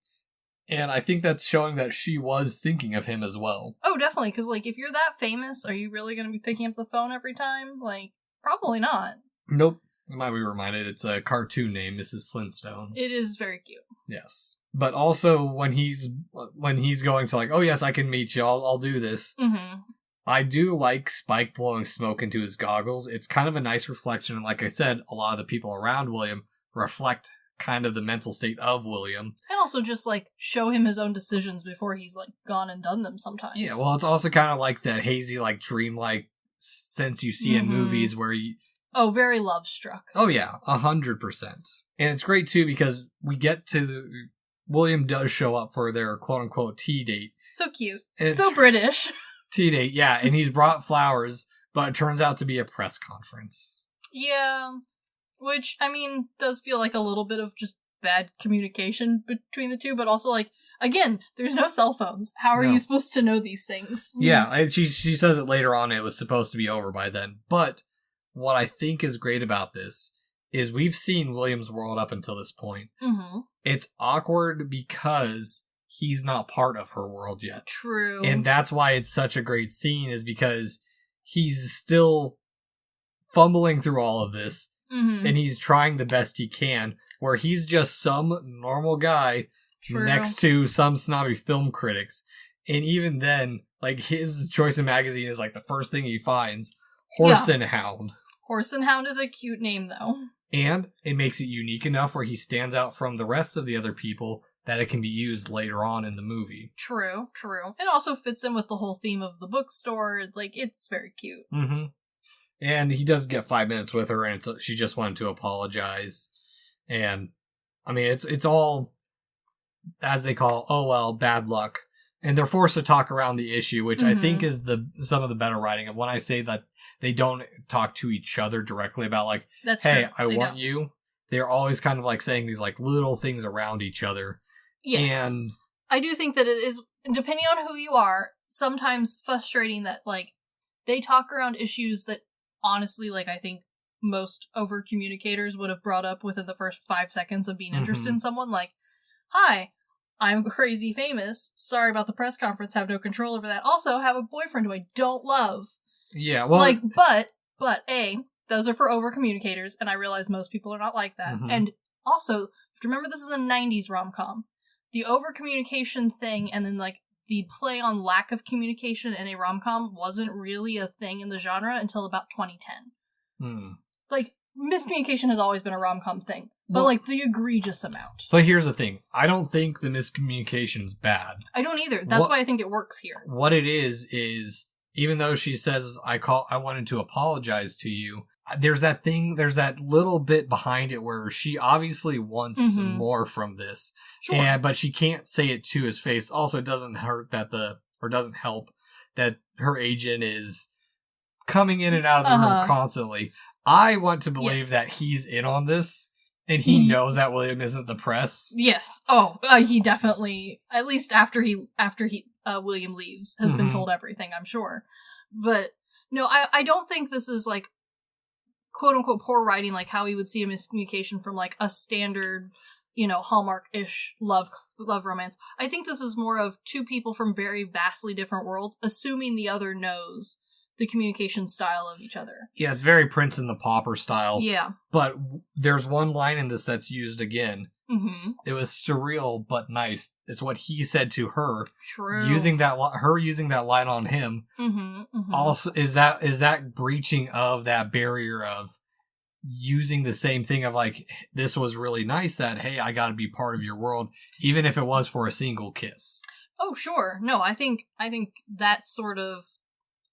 and I think that's showing that she was thinking of him as well. Oh, definitely, because, like, if you're that famous, are you really going to be picking up the phone every time? Like, probably not. Nope. I might be reminded, it's a cartoon name, Mrs. Flintstone. It is very cute. Yes. But also, when he's going to, like, oh yes, I can meet you, I'll do this. I do like Spike blowing smoke into his goggles. It's kind of a nice reflection, and like I said, a lot of the people around William reflect kind of the mental state of William. And also just, like, show him his own decisions before he's, like, gone and done them sometimes. Yeah, well, it's also kind of like that hazy, like, dreamlike sense you see in movies where you... Oh, very love-struck. Oh, yeah, 100%. And it's great, too, because we get to William does show up for their quote-unquote tea date. So cute. So British. Tea date, yeah, and he's brought flowers, but it turns out to be a press conference. Yeah, which, I mean, does feel like a little bit of just bad communication between the two, but also, like, again, there's no cell phones. How are you supposed to know these things? Yeah, and she says it later on, it was supposed to be over by then. But what I think is great about this is we've seen William's world up until this point. It's awkward because he's not part of her world yet. True. And that's why it's such a great scene, is because he's still fumbling through all of this, and he's trying the best he can, where he's just some normal guy next to some snobby film critics. And even then, like, his choice of magazine is, like, the first thing he finds. Horse and Hound. Horse and Hound is a cute name, though. And it makes it unique enough where he stands out from the rest of the other people that it can be used later on in the movie. True. It also fits in with the whole theme of the bookstore. Like, it's very cute. And he does get 5 minutes with her, and she just wanted to apologize. And, I mean, it's all, as they call, oh well, bad luck. And they're forced to talk around the issue, which I think is some of the better writing. And when I say that they don't talk to each other directly about, like, that's hey, true. I want you, they're always kind of like saying these, like, little things around each other. Yes. And I do think that it is, depending on who you are, sometimes frustrating that, like, they talk around issues that, honestly, like, I think most over-communicators would have brought up within the first 5 seconds of being interested in someone. Like, hi, I'm crazy famous. Sorry about the press conference. Have no control over that. Also, have a boyfriend who I don't love. Yeah, well... Like, but, A, those are for over-communicators, and I realize most people are not like that. And also, you have to remember this is a 90s rom-com. The over-communication thing, and then, like, the play on lack of communication in a rom-com wasn't really a thing in the genre until about 2010. Like, miscommunication has always been a rom-com thing, but, like, the egregious amount. But here's the thing. I don't think the miscommunication's bad. I don't either. That's why I think it works here. What it is, even though she says, I wanted to apologize to you, there's that little bit behind it where she obviously wants more from this. Sure. But she can't say it to his face. Also, it doesn't doesn't help that her agent is coming in and out of the room constantly. I want to believe that he's in on this, and he knows that William isn't the press. Yes. Oh, he definitely, at least after William leaves, has been told everything, I'm sure. But no, I don't think this is, like, quote-unquote poor writing, like how we would see a miscommunication from, like, a standard, Hallmark-ish love romance. I think this is more of two people from very vastly different worlds, assuming the other knows the communication style of each other. Yeah, it's very Prince and the Pauper style. Yeah. But there's one line in this that's used again. Mm-hmm. It was surreal but nice. It's what he said to her. True. Using that line on him. Mm-hmm. Mm-hmm. Also, is that breaching of that barrier of using the same thing of like, this was really nice that, hey, I got to be part of your world, even if it was for a single kiss. Oh, sure. No, I think that sort of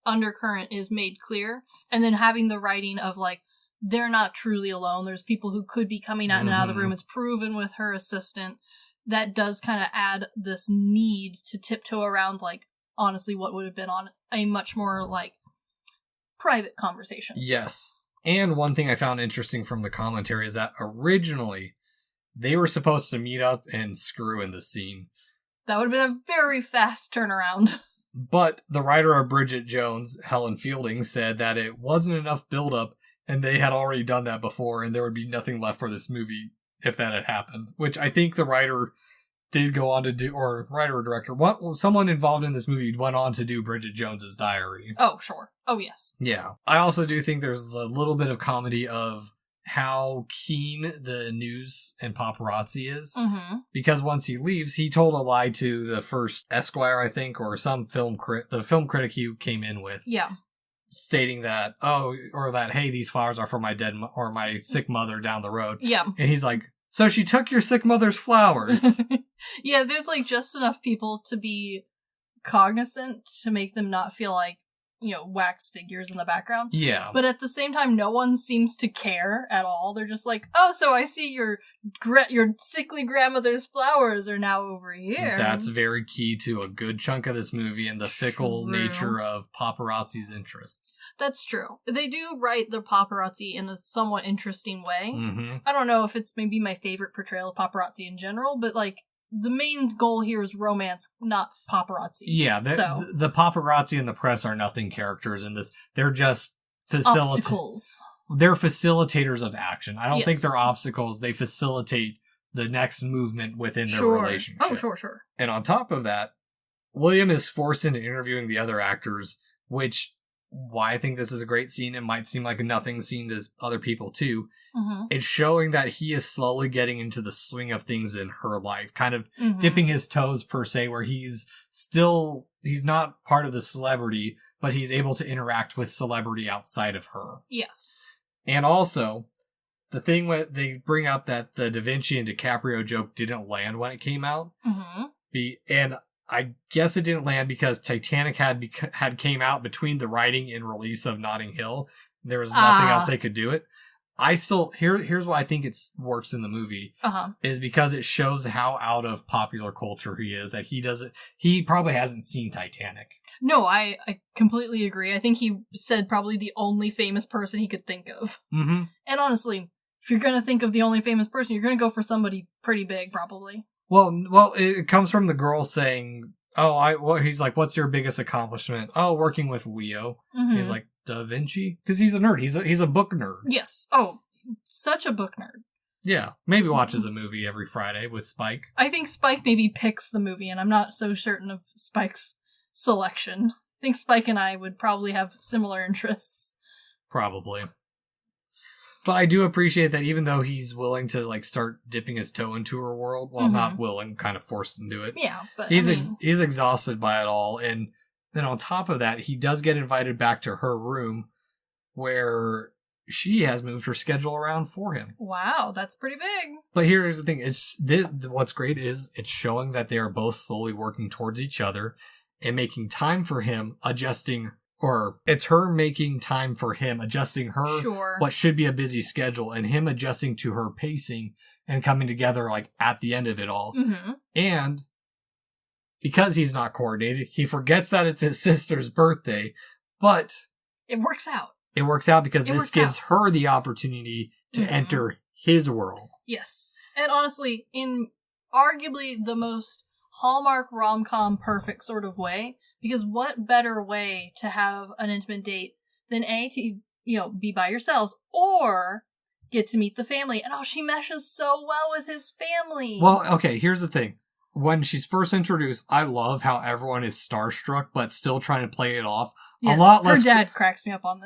undercurrent is made clear, and then having the writing of like, they're not truly alone. There's people who could be coming out and out of the room. It's proven with her assistant. That does kind of add this need to tiptoe around, like, honestly, what would have been on a much more, like, private conversation. Yes. And one thing I found interesting from the commentary is that originally they were supposed to meet up and screw in the scene. That would have been a very fast turnaround. But the writer of Bridget Jones, Helen Fielding, said that it wasn't enough build-up and they had already done that before and there would be nothing left for this movie if that had happened. Which I think the writer did go on to do, or writer or director, someone involved in this movie went on to do Bridget Jones's Diary. Oh, sure. Oh, yes. Yeah. I also do think there's a little bit of comedy of how keen the news and paparazzi is. Mm-hmm. Because once he leaves, he told a lie to the first Esquire, I think, or some the film critic he came in with. Yeah. Stating that, hey, these flowers are for my or my sick mother down the road. Yeah. And he's like, so she took your sick mother's flowers. Yeah, there's like just enough people to be cognizant to make them not feel like, wax figures in the background. Yeah. But at the same time, no one seems to care at all. They're just like, oh, so I see your sickly grandmother's flowers are now over here. That's very key to a good chunk of this movie and the fickle True. nature of paparazzi's interests. That's true. They do write the paparazzi in a somewhat interesting way. Mm-hmm. I don't know if it's maybe my favorite portrayal of paparazzi in general, but like, the main goal here is romance, not paparazzi. Yeah, the paparazzi and the press are nothing characters in this. They're just obstacles. They're facilitators of action. I don't think they're Yes. obstacles. They facilitate the next movement within their Sure. relationship. Oh, sure. And on top of that, William is forced into interviewing the other actors, which, why I think this is a great scene, it might seem like a nothing scene to other people too. Mm-hmm. It's showing that he is slowly getting into the swing of things in her life, kind of Mm-hmm. dipping his toes per se, where he's not part of the celebrity, but he's able to interact with celebrity outside of her. Yes. And also, the thing that they bring up that the Da Vinci and DiCaprio joke didn't land when it came out. Mm-hmm. And I guess it didn't land because Titanic had came out between the writing and release of Notting Hill. There was nothing else they could do it. Here's why I think it works in the movie. Uh-huh. Is because it shows how out of popular culture he is, that he probably hasn't seen Titanic. No, I completely agree. I think he said probably the only famous person he could think of. Mm-hmm. And honestly, if you're gonna think of the only famous person, you're gonna go for somebody pretty big, probably. Well, it comes from the girl saying, he's like, what's your biggest accomplishment? Oh, working with Leo. Mm-hmm. He's like, Da Vinci? Because he's a nerd. He's a book nerd. Yes. Oh, such a book nerd. Yeah. Maybe watches a movie every Friday with Spike. I think Spike maybe picks the movie, and I'm not so certain of Spike's selection. I think Spike and I would probably have similar interests. Probably. But I do appreciate that even though he's willing to like start dipping his toe into her world, well, not willing, kind of forced into it. Yeah, but he's exhausted by it all, and then on top of that, he does get invited back to her room where she has moved her schedule around for him. Wow, that's pretty big. But here's the thing: what's great is it's showing that they are both slowly working towards each other and making time for him, it's her making time for him, adjusting her what should be a busy schedule, and him adjusting to her pacing and coming together like at the end of it all. Mm-hmm. And because he's not coordinated, he forgets that it's his sister's birthday, but it works out. It works out because this gives her the opportunity to enter his world. Yes. And honestly, in arguably the most Hallmark rom-com perfect sort of way, because what better way to have an intimate date than to be by yourselves, or get to meet the family. And she meshes so well with his family. Well, okay, here's the thing. When she's first introduced, I love how everyone is starstruck, but still trying to play it off. Yes, a lot less. Her dad cracks me up on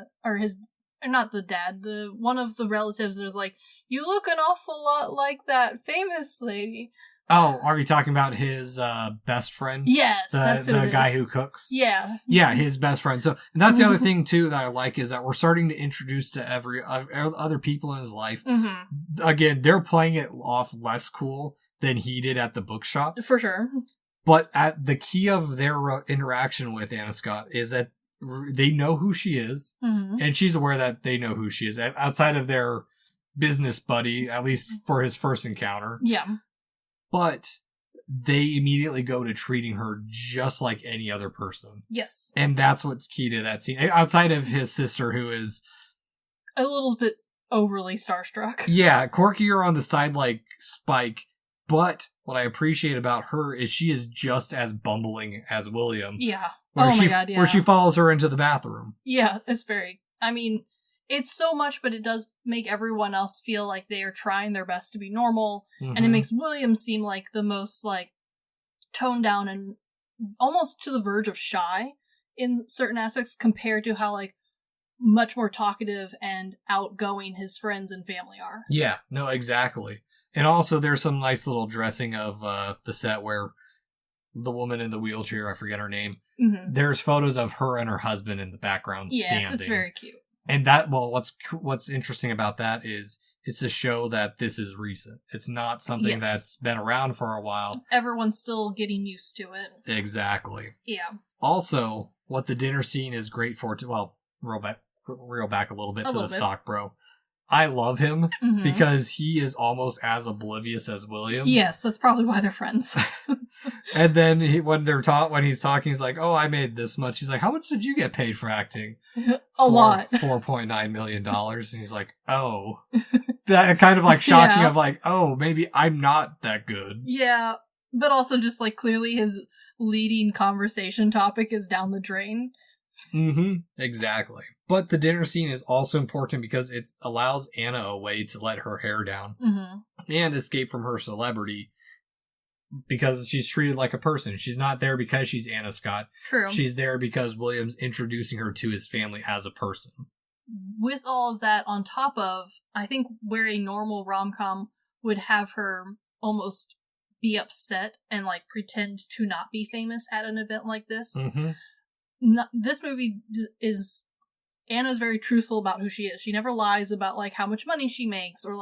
not the dad, one of the relatives is like, you look an awful lot like that famous lady. Oh, are you talking about his best friend? Yes, that's the guy who cooks. Yeah, yeah, his best friend. So and that's the other thing too that I like is that we're starting to introduce to every other people in his life. Mm-hmm. Again, they're playing it off less cool than he did at the bookshop, for sure. But at the key of their interaction with Anna Scott is that they know who she is, mm-hmm. and she's aware that they know who she is outside of their business buddy, at least for his first encounter. Yeah. But they immediately go to treating her just like any other person. Yes. And that's what's key to that scene. Outside of his sister, who is a little bit overly starstruck. Yeah, quirkier on the side like Spike. But what I appreciate about her is she is just as bumbling as William. Yeah. My God, yeah. Where she follows her into the bathroom. Yeah, it's it's so much, but it does make everyone else feel like they are trying their best to be normal. Mm-hmm. And it makes William seem like the most, toned down and almost to the verge of shy in certain aspects compared to how, much more talkative and outgoing his friends and family are. Yeah, no, exactly. And also, there's some nice little dressing of the set where the woman in the wheelchair, I forget her name, mm-hmm. there's photos of her and her husband in the background standing. Yes, it's very cute. And what's interesting about that is it's to show that this is recent. It's not something that's been around for a while. Everyone's still getting used to it. Exactly. Yeah. Also, what the dinner scene is great for, reel back a little bit to the stock bro. I love him mm-hmm. because he is almost as oblivious as William. Yes, that's probably why they're friends. And then when he's talking, he's like, "Oh, I made this much." He's like, "How much did you get paid for acting?" A lot, $4.9 million. And he's like, "Oh," that kind of shocking of "Oh, maybe I'm not that good." Yeah, but also just clearly his leading conversation topic is down the drain. Mm-hmm. Exactly. But the dinner scene is also important because it allows Anna a way to let her hair down mm-hmm. and escape from her celebrity because she's treated like a person. She's not there because she's Anna Scott. True. She's there because William's introducing her to his family as a person. With all of that on top of, I think where a normal rom-com would have her almost be upset and pretend to not be famous at an event like this. Mm-hmm. This movie is... Anna's very truthful about who she is. She never lies about how much money she makes or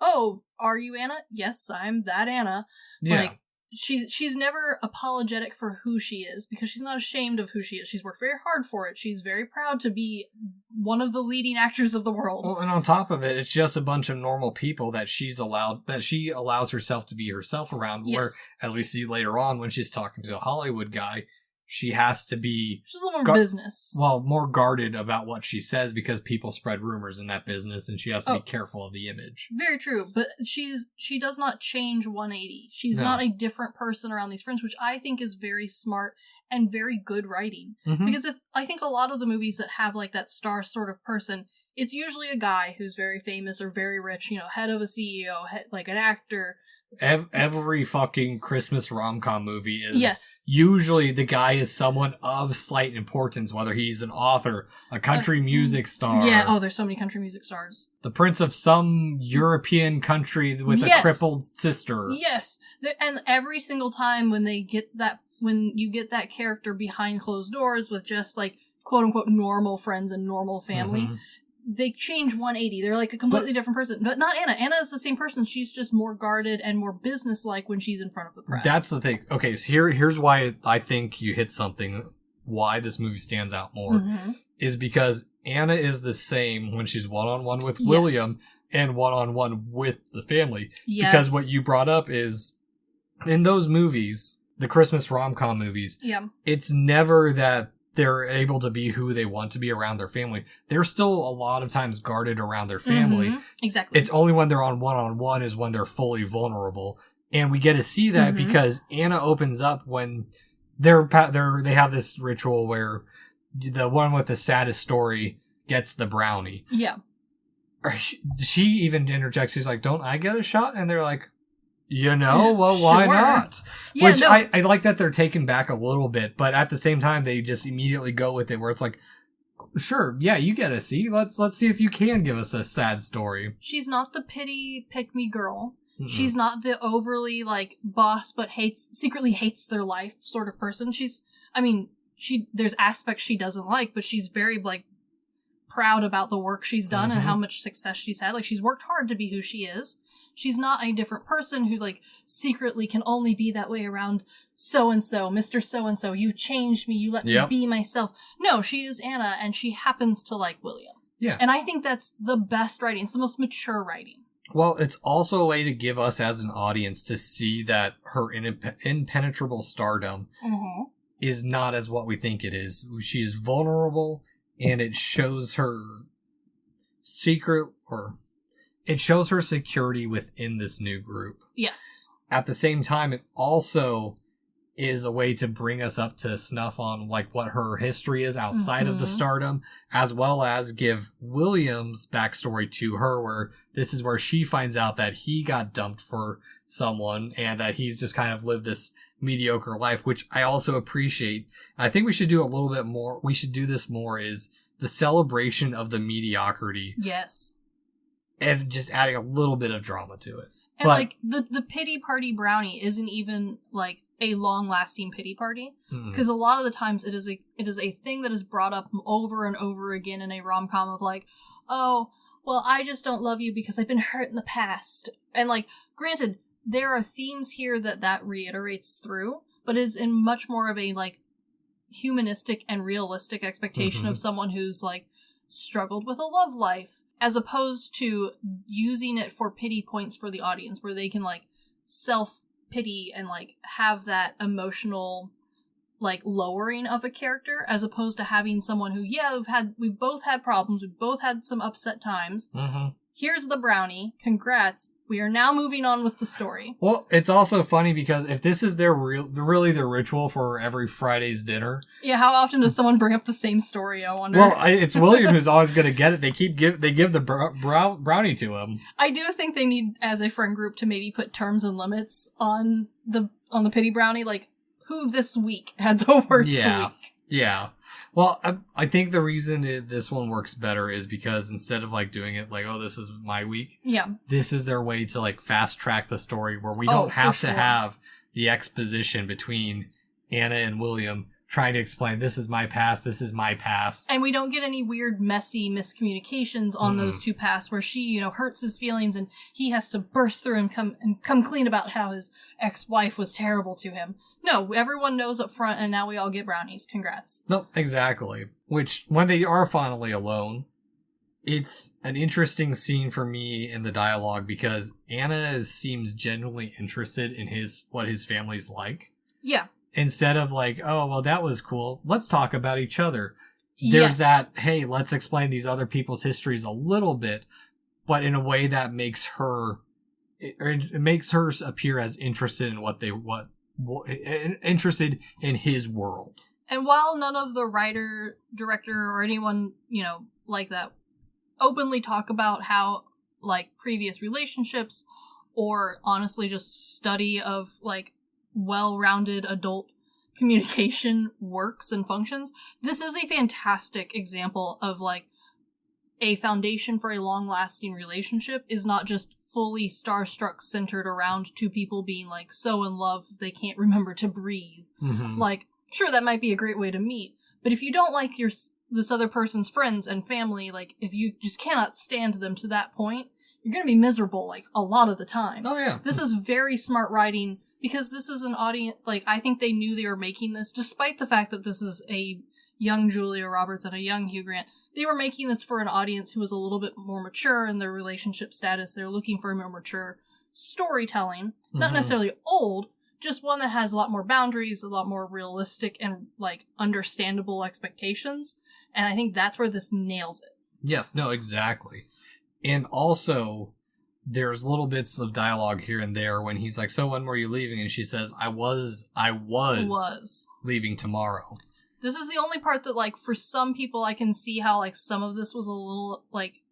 oh, are you Anna? Yes, I'm that Anna. Yeah. She's never apologetic for who she is because she's not ashamed of who she is. She's worked very hard for it. She's very proud to be one of the leading actors of the world. Well, and on top of it, it's just a bunch of normal people that she allows herself to be herself around. Yes. Where, as we see later on when she's talking to a Hollywood guy, she has to be... She's a little more business. Well, more guarded about what she says because people spread rumors in that business and she has to be careful of the image. Very true, but she does not change 180. She's not a different person around these friends, which I think is very smart and very good writing. Mm-hmm. Because I think a lot of the movies that have that star sort of person, it's usually a guy who's very famous or very rich, head of a CEO, an actor... Every fucking Christmas rom-com movie is usually the guy is someone of slight importance, whether he's an author, a country music star. Yeah, there's so many country music stars. The prince of some European country with a crippled sister. Yes, and every single time when you get that character behind closed doors with just quote-unquote normal friends and normal family... Mm-hmm. They change 180. They're a completely different person. But not Anna. Anna is the same person. She's just more guarded and more businesslike when she's in front of the press. That's the thing. Okay, so here's why I think you hit something. Why this movie stands out more mm-hmm. is because Anna is the same when she's one-on-one with William and one-on-one with the family. Yes. Because what you brought up is, in those movies, the Christmas rom-com movies, it's never that they're able to be who they want to be around their family. They're still a lot of times guarded around their family. Mm-hmm. Exactly. It's only when they're on one-on-one is when they're fully vulnerable. And we get to see that mm-hmm. because Anna opens up when they have this ritual where the one with the saddest story gets the brownie. Yeah. She even interjects, she's like, don't I get a shot? And they're like, well, why Sure. not? Yeah, Which no. I like that they're taken back a little bit, but at the same time, they just immediately go with it, where it's like, sure, yeah, you get a C. Let's see if you can give us a sad story. She's not the pity pick-me girl. Mm-mm. She's not the overly, like, boss but secretly hates their life sort of person. There's aspects she doesn't like, but she's very, like, proud about the work she's done and how much success she's had. Like, she's worked hard to be who she is. She's not a different person who, like, secretly can only be that way around so-and-so, Mr. So-and-so. You changed me. You let me be myself. No, she is Anna, and she happens to like William. Yeah. And I think that's the best writing. It's the most mature writing. Well, it's also a way to give us as an audience to see that her impenetrable stardom is not as what we think it is. She is vulnerable, and it shows her it shows her security within this new group. Yes. At the same time, it also is a way to bring us up to snuff on like what her history is outside of the stardom, as well as give William's backstory to her, where this is where she finds out that he got dumped for someone and that he's just kind of lived this mediocre life, which I also appreciate. I think we should do a little bit more. We should do this more, is the celebration of the mediocrity. Yes. And just adding a little bit of drama to it. And like the pity party brownie isn't even like a long-lasting pity party, because a lot of the times it is a thing that is brought up over and over again in a rom-com of like, oh, well, I just don't love you because I've been hurt in the past. And like, granted, there are themes here that reiterates through, but is in much more of a like humanistic and realistic expectation of someone who's like struggled with a love life, as opposed to using it for pity points for the audience, where they can like self-pity and like have that emotional like lowering of a character, as opposed to having someone who, we've both had problems, we've both had some upset times. Here's the brownie, congrats, we are now moving on with the story. Well, it's also funny because if this is their really their ritual for every Friday's dinner. Yeah, how often does someone bring up the same story, I wonder? Well, it's William who's always going to get it. They give the brownie to him. I do think they need, as a friend group, to maybe put terms and limits on the pity brownie, like who this week had the worst week. Yeah. Well, I think the reason this one works better is because instead of like doing it like, oh, this is my week. Yeah. This is their way to like fast track the story, where we don't have to have the exposition between Anna and William trying to explain, this is my past, this is my past. And we don't get any weird, messy miscommunications on those two pasts where she, hurts his feelings and he has to burst through and come clean about how his ex-wife was terrible to him. No, everyone knows up front, and now we all get brownies. Congrats. No, exactly. Which, when they are finally alone, it's an interesting scene for me in the dialogue, because Anna seems genuinely interested in what his family's like. Yeah. Instead of like, oh, well, that was cool, let's talk about each other. There's that, hey, let's explain these other people's histories a little bit, but in a way that makes her appear as interested in interested in his world. And while none of the writer, director, or anyone, like that openly talk about how, like, previous relationships, or honestly just study of, like, well-rounded adult communication works and functions, this is a fantastic example of like a foundation for a long-lasting relationship is not just fully starstruck centered around two people being like so in love they can't remember to breathe. Like, sure, that might be a great way to meet, but if you don't like this other person's friends and family, like if you just cannot stand them to that point, you're gonna be miserable like a lot of the time. Oh yeah. This is very smart writing, because this is an audience, like, I think they knew they were making this, despite the fact that this is a young Julia Roberts and a young Hugh Grant. They were making this for an audience who was a little bit more mature in their relationship status. They're looking for a more mature storytelling. Not necessarily old, just one that has a lot more boundaries, a lot more realistic and, like, understandable expectations. And I think that's where this nails it. Yes, no, exactly. And also, there's little bits of dialogue here and there when he's like, so when were you leaving? And she says, I was leaving tomorrow. This is the only part that, like, for some people I can see how, like, some of this was a little, like,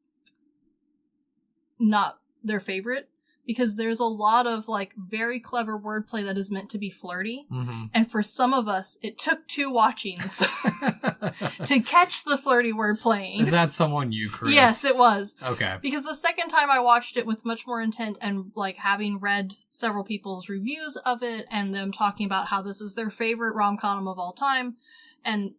not their favorite. Because there's a lot of, like, very clever wordplay that is meant to be flirty. Mm-hmm. And for some of us, it took 2 watchings to catch the flirty wordplaying. Is that someone you, Chris? Yes, it was. Okay. Because the second time I watched it with much more intent and, like, having read several people's reviews of it and them talking about how this is their favorite rom-com of all time. And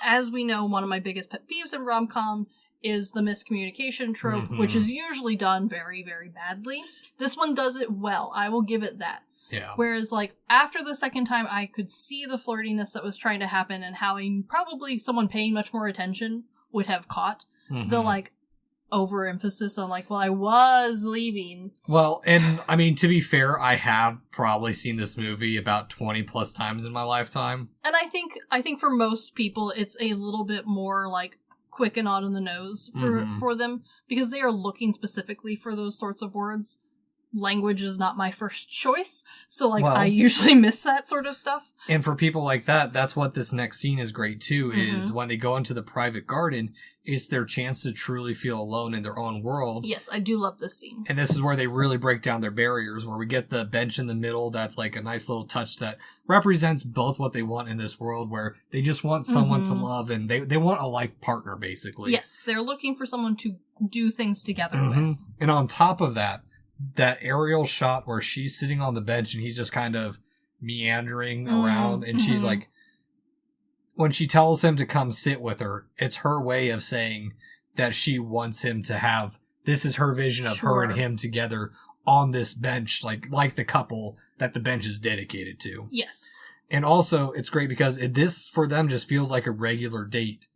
as we know, one of my biggest pet peeves in rom-com is the miscommunication trope, which is usually done very, very badly. This one does it well. I will give it that. Yeah. Whereas, like, after the second time, I could see the flirtiness that was trying to happen and how probably someone paying much more attention would have caught the, like, overemphasis on, like, well, I was leaving. Well, and, I mean, to be fair, I have probably seen this movie about 20 plus times in my lifetime. And I think for most people, it's a little bit more, like, quick and on the nose for them, because they are looking specifically for those sorts of words. Language is not my first choice, so, like, I usually miss that sort of stuff. And for people like that, that's what this next scene is great too, is when they go into the private garden, it's their chance to truly feel alone in their own world. Yes, I do love this scene. And this is where they really break down their barriers, where we get the bench in the middle that's like a nice little touch that represents both what they want in this world, where they just want someone to love, and they want a life partner, basically. Yes, they're looking for someone to do things together with. And on top of that aerial shot where she's sitting on the bench and he's just kind of meandering around, and she's like, when she tells him to come sit with her, it's her way of saying that she wants him to have, this is her vision of her and him together on this bench, like the couple that the bench is dedicated to. Yes. And also, it's great because this, for them, just feels like a regular date.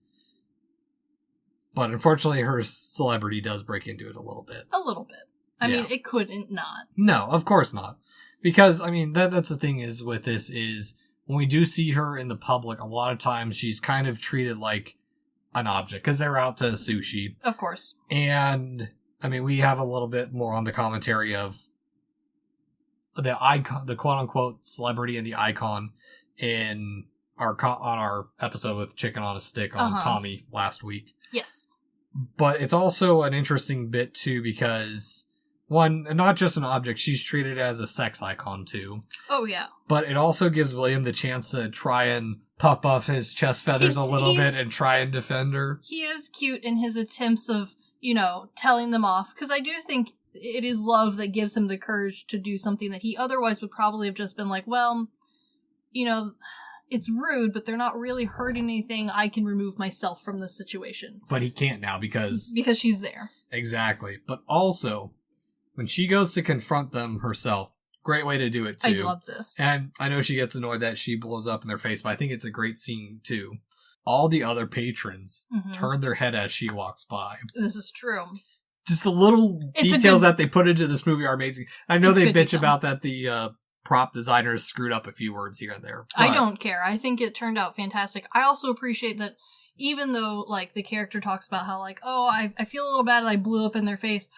But unfortunately, her celebrity does break into it a little bit. A little bit. I mean, it couldn't not. No, of course not. Because, I mean, that's the thing is with this is, when we do see her in the public, a lot of times she's kind of treated like an object, because they're out to sushi. Of course. And, I mean, we have a little bit more on the commentary of the icon, the quote-unquote celebrity and the icon in on our episode with Chicken on a Stick on Tommy last week. Yes. But it's also an interesting bit, too, because, one, not just an object, she's treated as a sex icon, too. Oh, yeah. But it also gives William the chance to try and puff off his chest feathers a little bit and try and defend her. He is cute in his attempts of, telling them off, because I do think it is love that gives him the courage to do something that he otherwise would probably have just been like, well, it's rude, but they're not really hurting anything. I can remove myself from this situation. But he can't now because she's there. Exactly. But also, when she goes to confront them herself, great way to do it, too. I love this. And I know she gets annoyed that she blows up in their face, but I think it's a great scene, too. All the other patrons turn their head as she walks by. This is true. Just the little details that they put into this movie are amazing. I know they bitch about that the prop designers screwed up a few words here and there. I don't care. I think it turned out fantastic. I also appreciate that even though, like, the character talks about how, like, oh, I feel a little bad and I blew up in their face,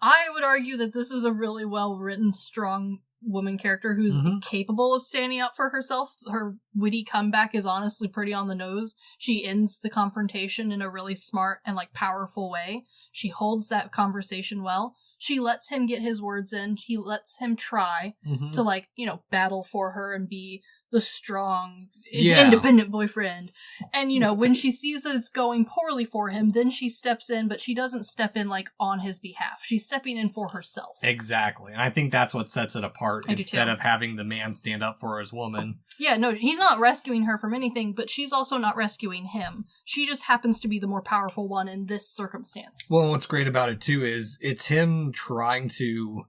I would argue that this is a really well-written, strong woman character who's capable of standing up for herself. Her witty comeback is honestly pretty on the nose. She ends the confrontation in a really smart and, like, powerful way. She holds that conversation well. She lets him get his words in. He lets him try to, like, battle for her and be the strong, independent boyfriend. And, when she sees that it's going poorly for him, then she steps in, but she doesn't step in, like, on his behalf. She's stepping in for herself. Exactly. And I think that's what sets it apart instead of having the man stand up for his woman. Yeah, no, he's not rescuing her from anything, but she's also not rescuing him. She just happens to be the more powerful one in this circumstance. Well, what's great about it, too, is it's him trying to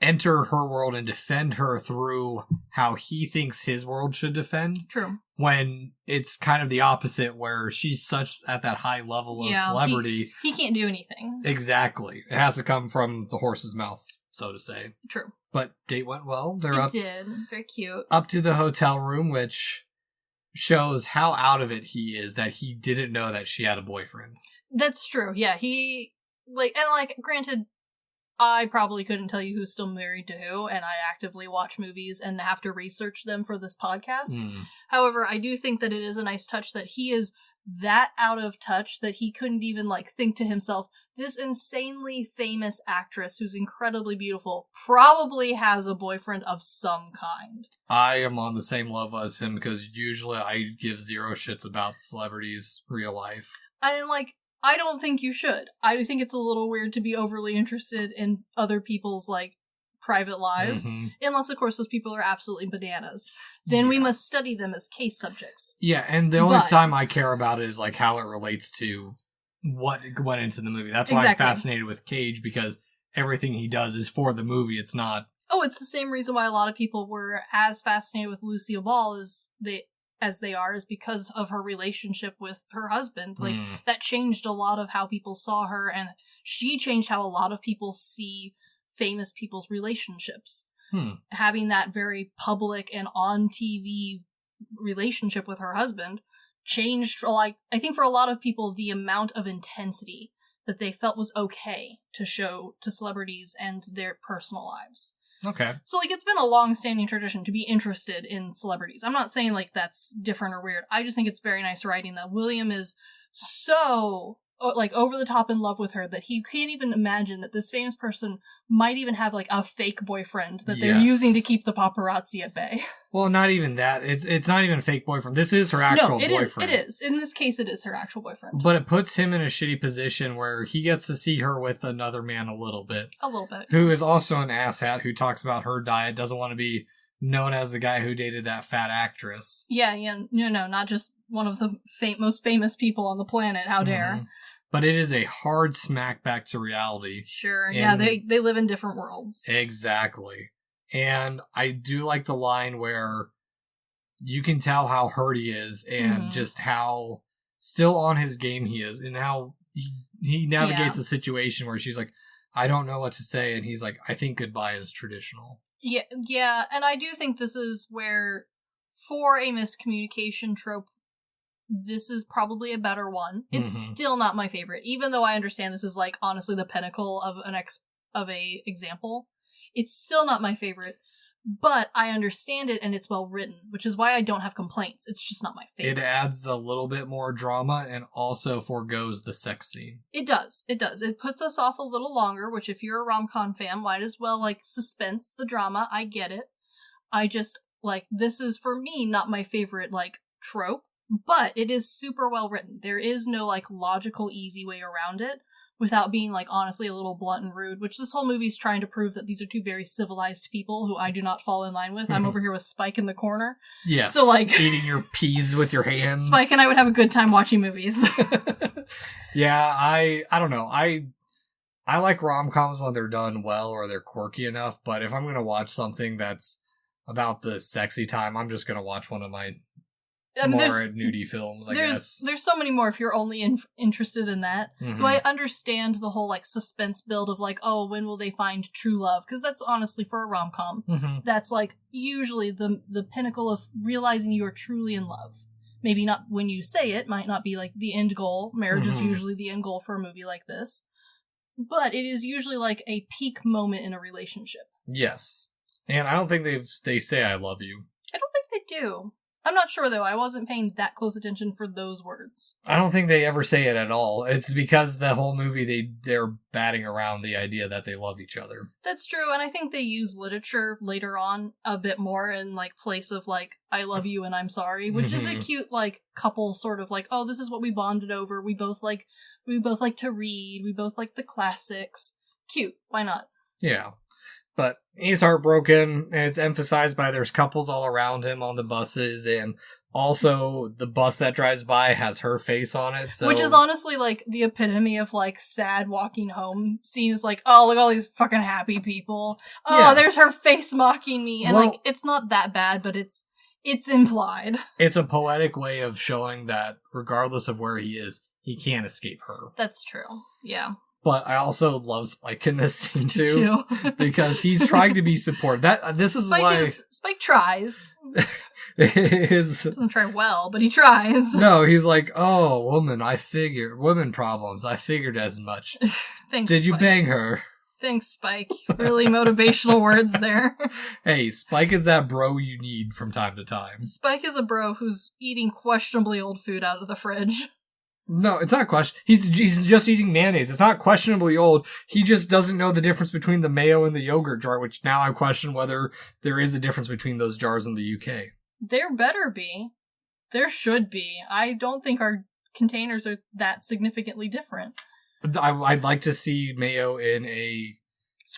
enter her world and defend her through how he thinks his world should defend. True. When it's kind of the opposite, where she's such at that high level of celebrity. He can't do anything. Exactly. It has to come from the horse's mouth, so to say. True. But date went well. It did. Very cute. Up to the hotel room, which shows how out of it he is that he didn't know that she had a boyfriend. That's true. Yeah, he, granted, I probably couldn't tell you who's still married to who, and I actively watch movies and have to research them for this podcast. However, I do think that it is a nice touch that he is that out of touch that he couldn't even, like, think to himself, this insanely famous actress who's incredibly beautiful probably has a boyfriend of some kind. I am on the same level as him because usually I give zero shits about celebrities' real life. And, like, I don't think you should. I think it's a little weird to be overly interested in other people's, like, private lives. Unless, of course, those people are absolutely bananas. Then we must study them as case subjects. Yeah, and the only time I care about it is, like, how it relates to what went into the movie. That's why I'm fascinated with Cage, because everything he does is for the movie. It's not... Oh, it's the same reason why a lot of people were as fascinated with Lucille Ball as they are, is because of her relationship with her husband. Like, that changed a lot of how people saw her, and she changed how a lot of people see famous people's relationships. Having that very public and on TV relationship with her husband changed, like, I think for a lot of people, the amount of intensity that they felt was okay to show to celebrities and their personal lives. Okay. So, like, it's been a long-standing tradition to be interested in celebrities. I'm not saying, like, that's different or weird. I just think it's very nice writing that William is so, like, over the top in love with her that he can't even imagine that this famous person might even have, like, a fake boyfriend that they're using to keep the paparazzi at bay. Well, not even that. It's not even a fake boyfriend. This is her actual boyfriend. It is. In this case, it is her actual boyfriend. But it puts him in a shitty position where he gets to see her with another man a little bit. Who is also an asshat who talks about her diet, doesn't want to be known as the guy who dated that fat actress. Yeah, no, not just one of the most famous people on the planet. How dare. But it is a hard smack back to reality. Sure, yeah, they live in different worlds. Exactly. And I do like the line where you can tell how hurt he is and just how still on his game he is, and how he navigates a situation where she's like, I don't know what to say, and he's like, I think goodbye is traditional. Yeah, and I do think this is where, for a miscommunication trope, this is probably a better one. It's still not my favorite, even though I understand this is, like, honestly the pinnacle of a example. It's still not my favorite, but I understand it and it's well written, which is why I don't have complaints. It's just not my favorite. It adds a little bit more drama and also forgoes the sex scene. It does. It puts us off a little longer, which if you're a rom-com fan, might as well, like, suspense the drama. I get it. I just, like, this is, for me, not my favorite, like, trope. But it is super well written. There is no, like, logical, easy way around it without being, like, honestly a little blunt and rude, which this whole movie's trying to prove that these are two very civilized people who I do not fall in line with. I'm over here with Spike in the corner. Yes. So, like, eating your peas with your hands. Spike and I would have a good time watching movies. Yeah, I don't know. I like rom-coms when they're done well or they're quirky enough, but if I'm going to watch something that's about the sexy time, I'm just going to watch one of my more nudie films, I guess. There's so many more if you're only interested in that. So I understand the whole, like, suspense build of, like, oh, when will they find true love? Because that's honestly, for a rom-com, that's, like, usually the pinnacle of realizing you are truly in love. Maybe not when you say it, might not be, like, the end goal. Marriage is usually the end goal for a movie like this. But it is usually, like, a peak moment in a relationship. Yes. And I don't think they say I love you. I don't think they do. I'm not sure, though. I wasn't paying that close attention for those words. I don't think they ever say it at all. It's because the whole movie, they're batting around the idea that they love each other. That's true, and I think they use literature later on a bit more in, like, place of, like, I love you and I'm sorry, which is a cute, like, couple sort of, like, oh, this is what we bonded over. We both like to read. We both like the classics. Cute. Why not? Yeah. But he's heartbroken, and it's emphasized by there's couples all around him on the buses, and also the bus that drives by has her face on it. So, which is honestly, like, the epitome of, like, sad walking home scenes. Like, oh, look at all these fucking happy people. Oh, there's her face mocking me. And, like, it's not that bad, but it's implied. It's a poetic way of showing that regardless of where he is, he can't escape her. That's true. Yeah. But I also love Spike in this scene too, because he's trying to be supportive. This is why Spike tries. Doesn't try well, but he tries. No, he's like, "Oh, woman problems. I figured as much." Thanks. Did you Spike. bang her? Thanks, Spike. Really motivational words there. Hey, Spike is that bro you need from time to time. Spike is a bro who's eating questionably old food out of the fridge. No, it's not question. He's just eating mayonnaise. It's not questionably old. He just doesn't know the difference between the mayo and the yogurt jar, which now I question whether there is a difference between those jars in the UK. There better be. There should be. I don't think our containers are that significantly different. I'd like to see mayo in a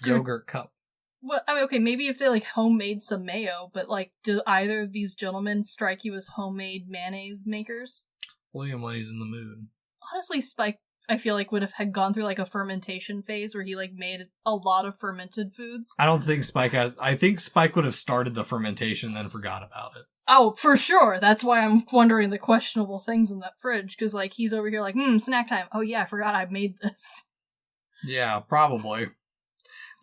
yogurt cup. Well, I mean, okay, maybe if they, like, homemade some mayo, but, like, do either of these gentlemen strike you as homemade mayonnaise makers? William, when he's in the mood. Honestly, Spike, I feel like, would have had gone through, like, a fermentation phase where he, like, made a lot of fermented foods. I don't think Spike has... I think Spike would have started the fermentation and then forgot about it. Oh, for sure. That's why I'm wondering the questionable things in that fridge, because, like, he's over here like, snack time. Oh, yeah, I forgot I made this. Yeah, probably.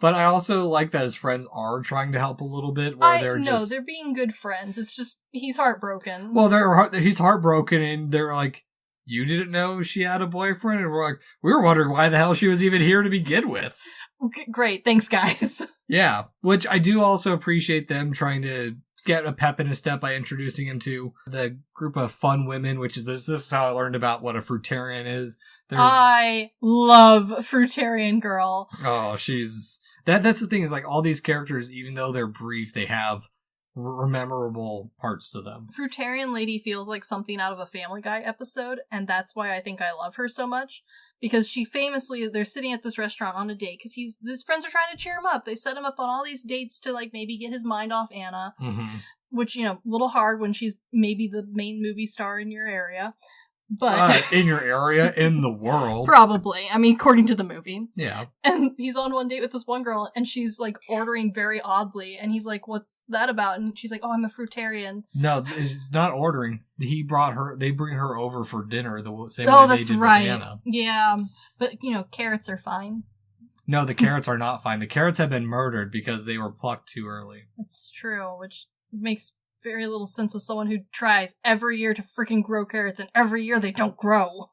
But I also like that his friends are trying to help a little bit, where they're being good friends. It's just, he's heartbroken. Well, he's heartbroken, and they're like, you didn't know she had a boyfriend? And we're like, we were wondering why the hell she was even here to begin with. Okay, great, thanks, guys. Yeah, which I do also appreciate them trying to get a pep in his step by introducing him to the group of fun women, which is this is how I learned about what a fruitarian is. I love Fruitarian Girl. Oh, she's... That's the thing, is like all these characters, even though they're brief, they have memorable parts to them. Fruitarian Lady feels like something out of a Family Guy episode, and that's why I think I love her so much. Because she famously, they're sitting at this restaurant on a date, because his friends are trying to cheer him up. They set him up on all these dates to, like, maybe get his mind off Anna. Mm-hmm. Which, a little hard when she's maybe the main movie star in your area. But in your area, in the world. Probably. I mean, according to the movie. Yeah. And he's on one date with this one girl, and she's, like, ordering very oddly, and he's like, what's that about? And she's like, oh, I'm a fruitarian. No, it's not ordering. They bring her over for dinner the same way they did with Anna. Yeah. But, carrots are fine. No, the carrots are not fine. The carrots have been murdered because they were plucked too early. That's true, which makes very little sense as someone who tries every year to freaking grow carrots, and every year they don't grow.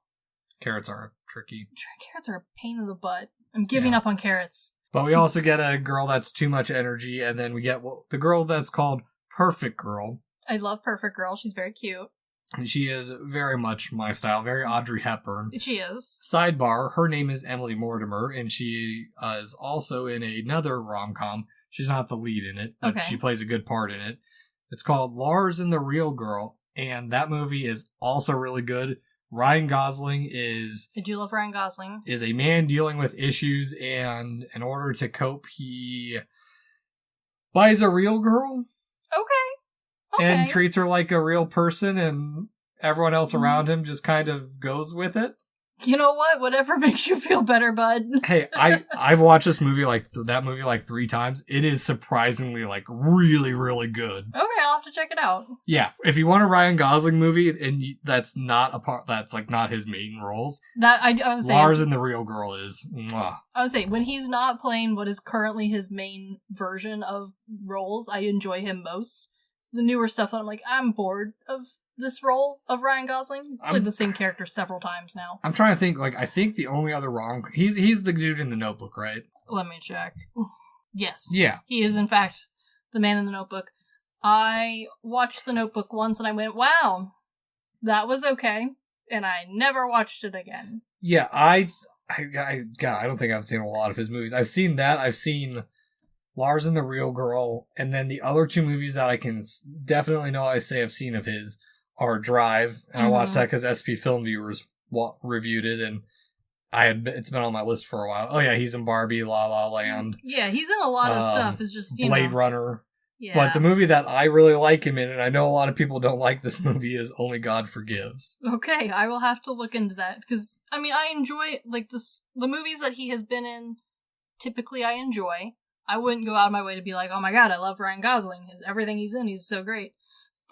Carrots are tricky. Carrots are a pain in the butt. I'm giving up on carrots. But we also get a girl that's too much energy, and then we get the girl that's called Perfect Girl. I love Perfect Girl. She's very cute. And she is very much my style, very Audrey Hepburn. She is. Sidebar, her name is Emily Mortimer, and she is also in another rom-com. She's not the lead in it, but she plays a good part in it. It's called Lars and the Real Girl, and that movie is also really good. Ryan Gosling is... I do love Ryan Gosling. Is a man dealing with issues, and in order to cope, he buys a real girl. Okay. And treats her like a real person, and everyone else around him just kind of goes with it. You know what? Whatever makes you feel better, bud. Hey, I've watched this movie that movie 3 times. It is surprisingly really, really good. Okay, I'll have to check it out. Yeah, if you want a Ryan Gosling movie and that's not a part, that's not his main roles. That I was saying, Lars and the Real Girl is. Mwah. I was saying, when he's not playing what is currently his main version of roles, I enjoy him most. It's the newer stuff that I'm like, I'm bored of this role of Ryan Gosling. He's played the same character several times now. I'm trying to think, I think the only other he's the dude in The Notebook, right? Let me check. Yes. Yeah. He is, in fact, the man in The Notebook. I watched The Notebook once and I went, wow, that was okay. And I never watched it again. Yeah, I don't think I've seen a lot of his movies. I've seen that. I've seen Lars and the Real Girl. And then the other 2 movies that I can definitely know I've seen of his are Drive, and I watched that because SP Film Viewers reviewed it, and it's been on my list for a while. Oh yeah, he's in Barbie, La La Land. Yeah, he's in a lot of stuff. It's just Blade Runner. Yeah. But the movie that I really like him in, and I know a lot of people don't like this movie, is Only God Forgives. Okay, I will have to look into that because I enjoy the movies that he has been in. Typically, I enjoy. I wouldn't go out of my way to be like, oh my god, I love Ryan Gosling. Everything he's in, he's so great.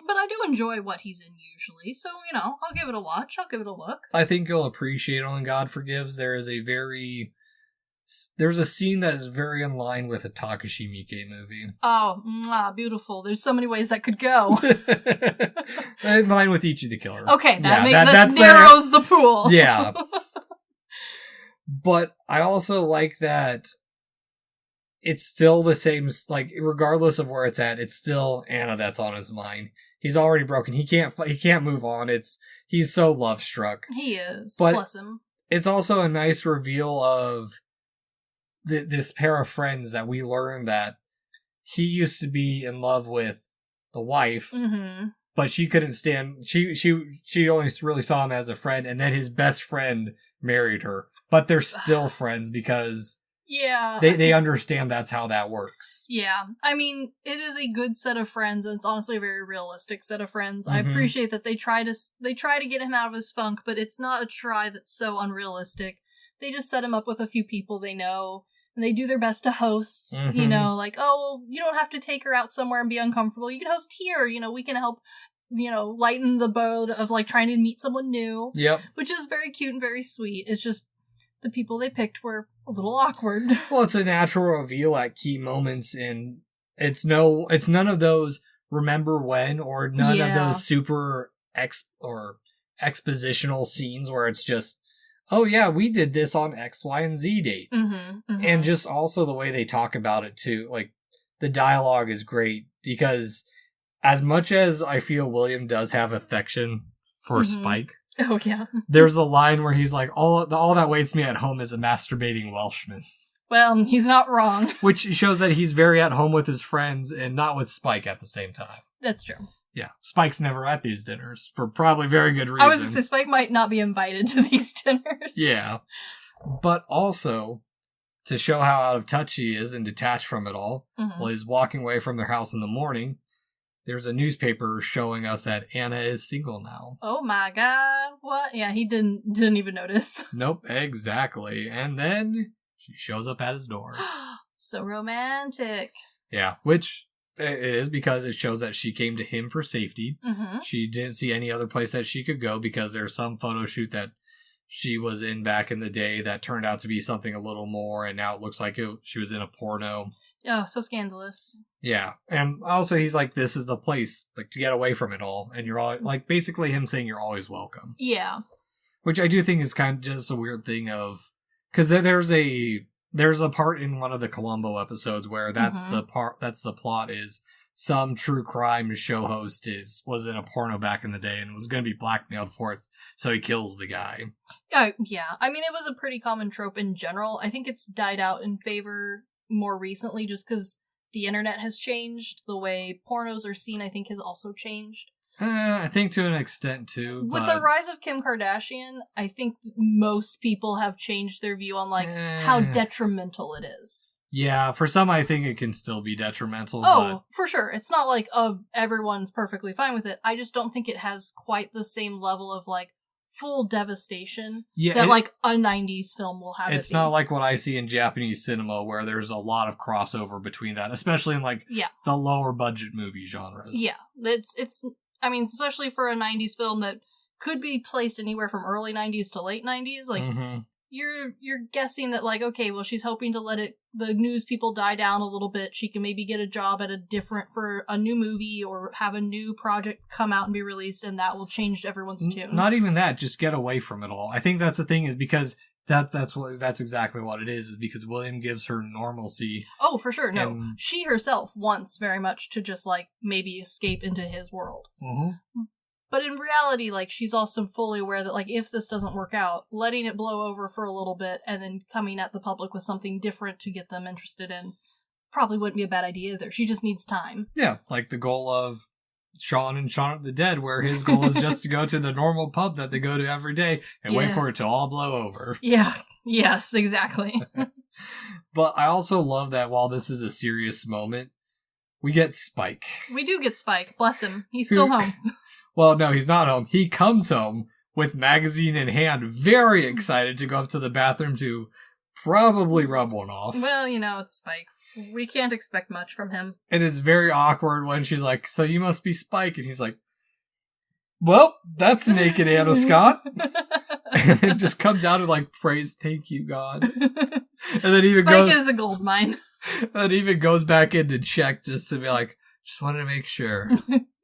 But I do enjoy what he's in usually, so, I'll give it a watch, I'll give it a look. I think you'll appreciate Only God Forgives. There's a scene that is very in line with a Takashi Miike movie. Oh, beautiful. There's so many ways that could go. In line with Ichi the Killer. Okay, that narrows the pool. Yeah. But I also like that it's still the same, like, regardless of where it's at, it's still Anna that's on his mind. He's already broken. He can't move on. He's so love struck. He is. But bless him. It's also a nice reveal of this pair of friends that we learn that he used to be in love with the wife, but she couldn't stand. She only really saw him as a friend, and then his best friend married her. But they're still friends because they understand that's how that works. Yeah, I mean, it is a good set of friends, and it's honestly a very realistic set of friends. I appreciate that they try to get him out of his funk, but it's not a try that's so unrealistic. They just set him up with a few people they know, and they do their best to host, you know, like, oh, you don't have to take her out somewhere and be uncomfortable. You can host here, you know, we can help, you know, lighten the boat of, like, trying to meet someone new. Yep. Which is very cute and very sweet. It's just, the people they picked were a little awkward. Well, it's a natural reveal at key moments, and it's none of those remember when, or none of those super expositional scenes where it's just, oh yeah, we did this on X, Y, and Z date. And just also the way they talk about it too. Like, the dialogue is great because as much as I feel William does have affection for Spike. Oh yeah. There's the line where he's like, all that waits me at home is a masturbating Welshman. Well, he's not wrong. Which shows that he's very at home with his friends and not with Spike at the same time. That's true. Yeah, Spike's never at these dinners for probably very good reasons. I was going to say, Spike might not be invited to these dinners. Yeah. But also, to show how out of touch he is and detached from it all, while he's walking away from their house in the morning, there's a newspaper showing us that Anna is single now. Oh my god, what? Yeah, he didn't even notice. Nope, exactly. And then she shows up at his door. So romantic. Yeah, which it is because it shows that she came to him for safety. She didn't see any other place that she could go because there's some photo shoot that she was in back in the day that turned out to be something a little more, and now it looks like she was in a porno. Oh, so scandalous. Yeah, and also he's like, this is the place, like, to get away from it all, and you're all, like, basically him saying you're always welcome. Yeah. Which I do think is kind of just a weird thing of, because there's a part in one of the Columbo episodes where that's the plot is some true crime show host was in a porno back in the day and was going to be blackmailed for it, so he kills the guy. Yeah, I mean, it was a pretty common trope in general. I think it's died out in favor more recently just because the internet has changed. The way pornos are seen, I think, has also changed. I think to an extent, too. With the rise of Kim Kardashian, I think most people have changed their view on, like, how detrimental it is. Yeah, for some, I think it can still be detrimental. Oh, for sure. It's not like, everyone's perfectly fine with it. I just don't think it has quite the same level of, like, full devastation that, like, a 90s film will have. It's not like what I see in Japanese cinema, where there's a lot of crossover between that, especially in, like, the lower budget movie genres. Yeah, it's. I mean, especially for a 90s film that could be placed anywhere from early 90s to late 90s, like, you're guessing that, like, okay, well, she's hoping to let the news people die down a little bit. She can maybe get a job at for a new movie or have a new project come out and be released, and that will change everyone's tune. Not even that, just get away from it all. I think that's the thing, is because that's exactly what it is because William gives her normalcy. Oh, for sure. No, she herself wants very much to just, like, maybe escape into his world. But in reality, like, she's also fully aware that, like, if this doesn't work out, letting it blow over for a little bit and then coming at the public with something different to get them interested in probably wouldn't be a bad idea either. She just needs time. Yeah, like the goal of Shaun of the Dead, where his goal is just to go to the normal pub that they go to every day and wait for it to all blow over. Yeah, yes, exactly. But I also love that while this is a serious moment, we get Spike. We do get Spike, bless him. He's still home. Well, no, he's not home. He comes home with magazine in hand, very excited to go up to the bathroom to probably rub one off. Well, you know, it's Spike. We can't expect much from him. It is very awkward when she's like, so you must be Spike. And he's like, well, that's naked Anna Scott. And it just comes out and, like, praise, thank you, God. And then even Spike is a gold mine. And even goes back in to check just to be like, just wanted to make sure.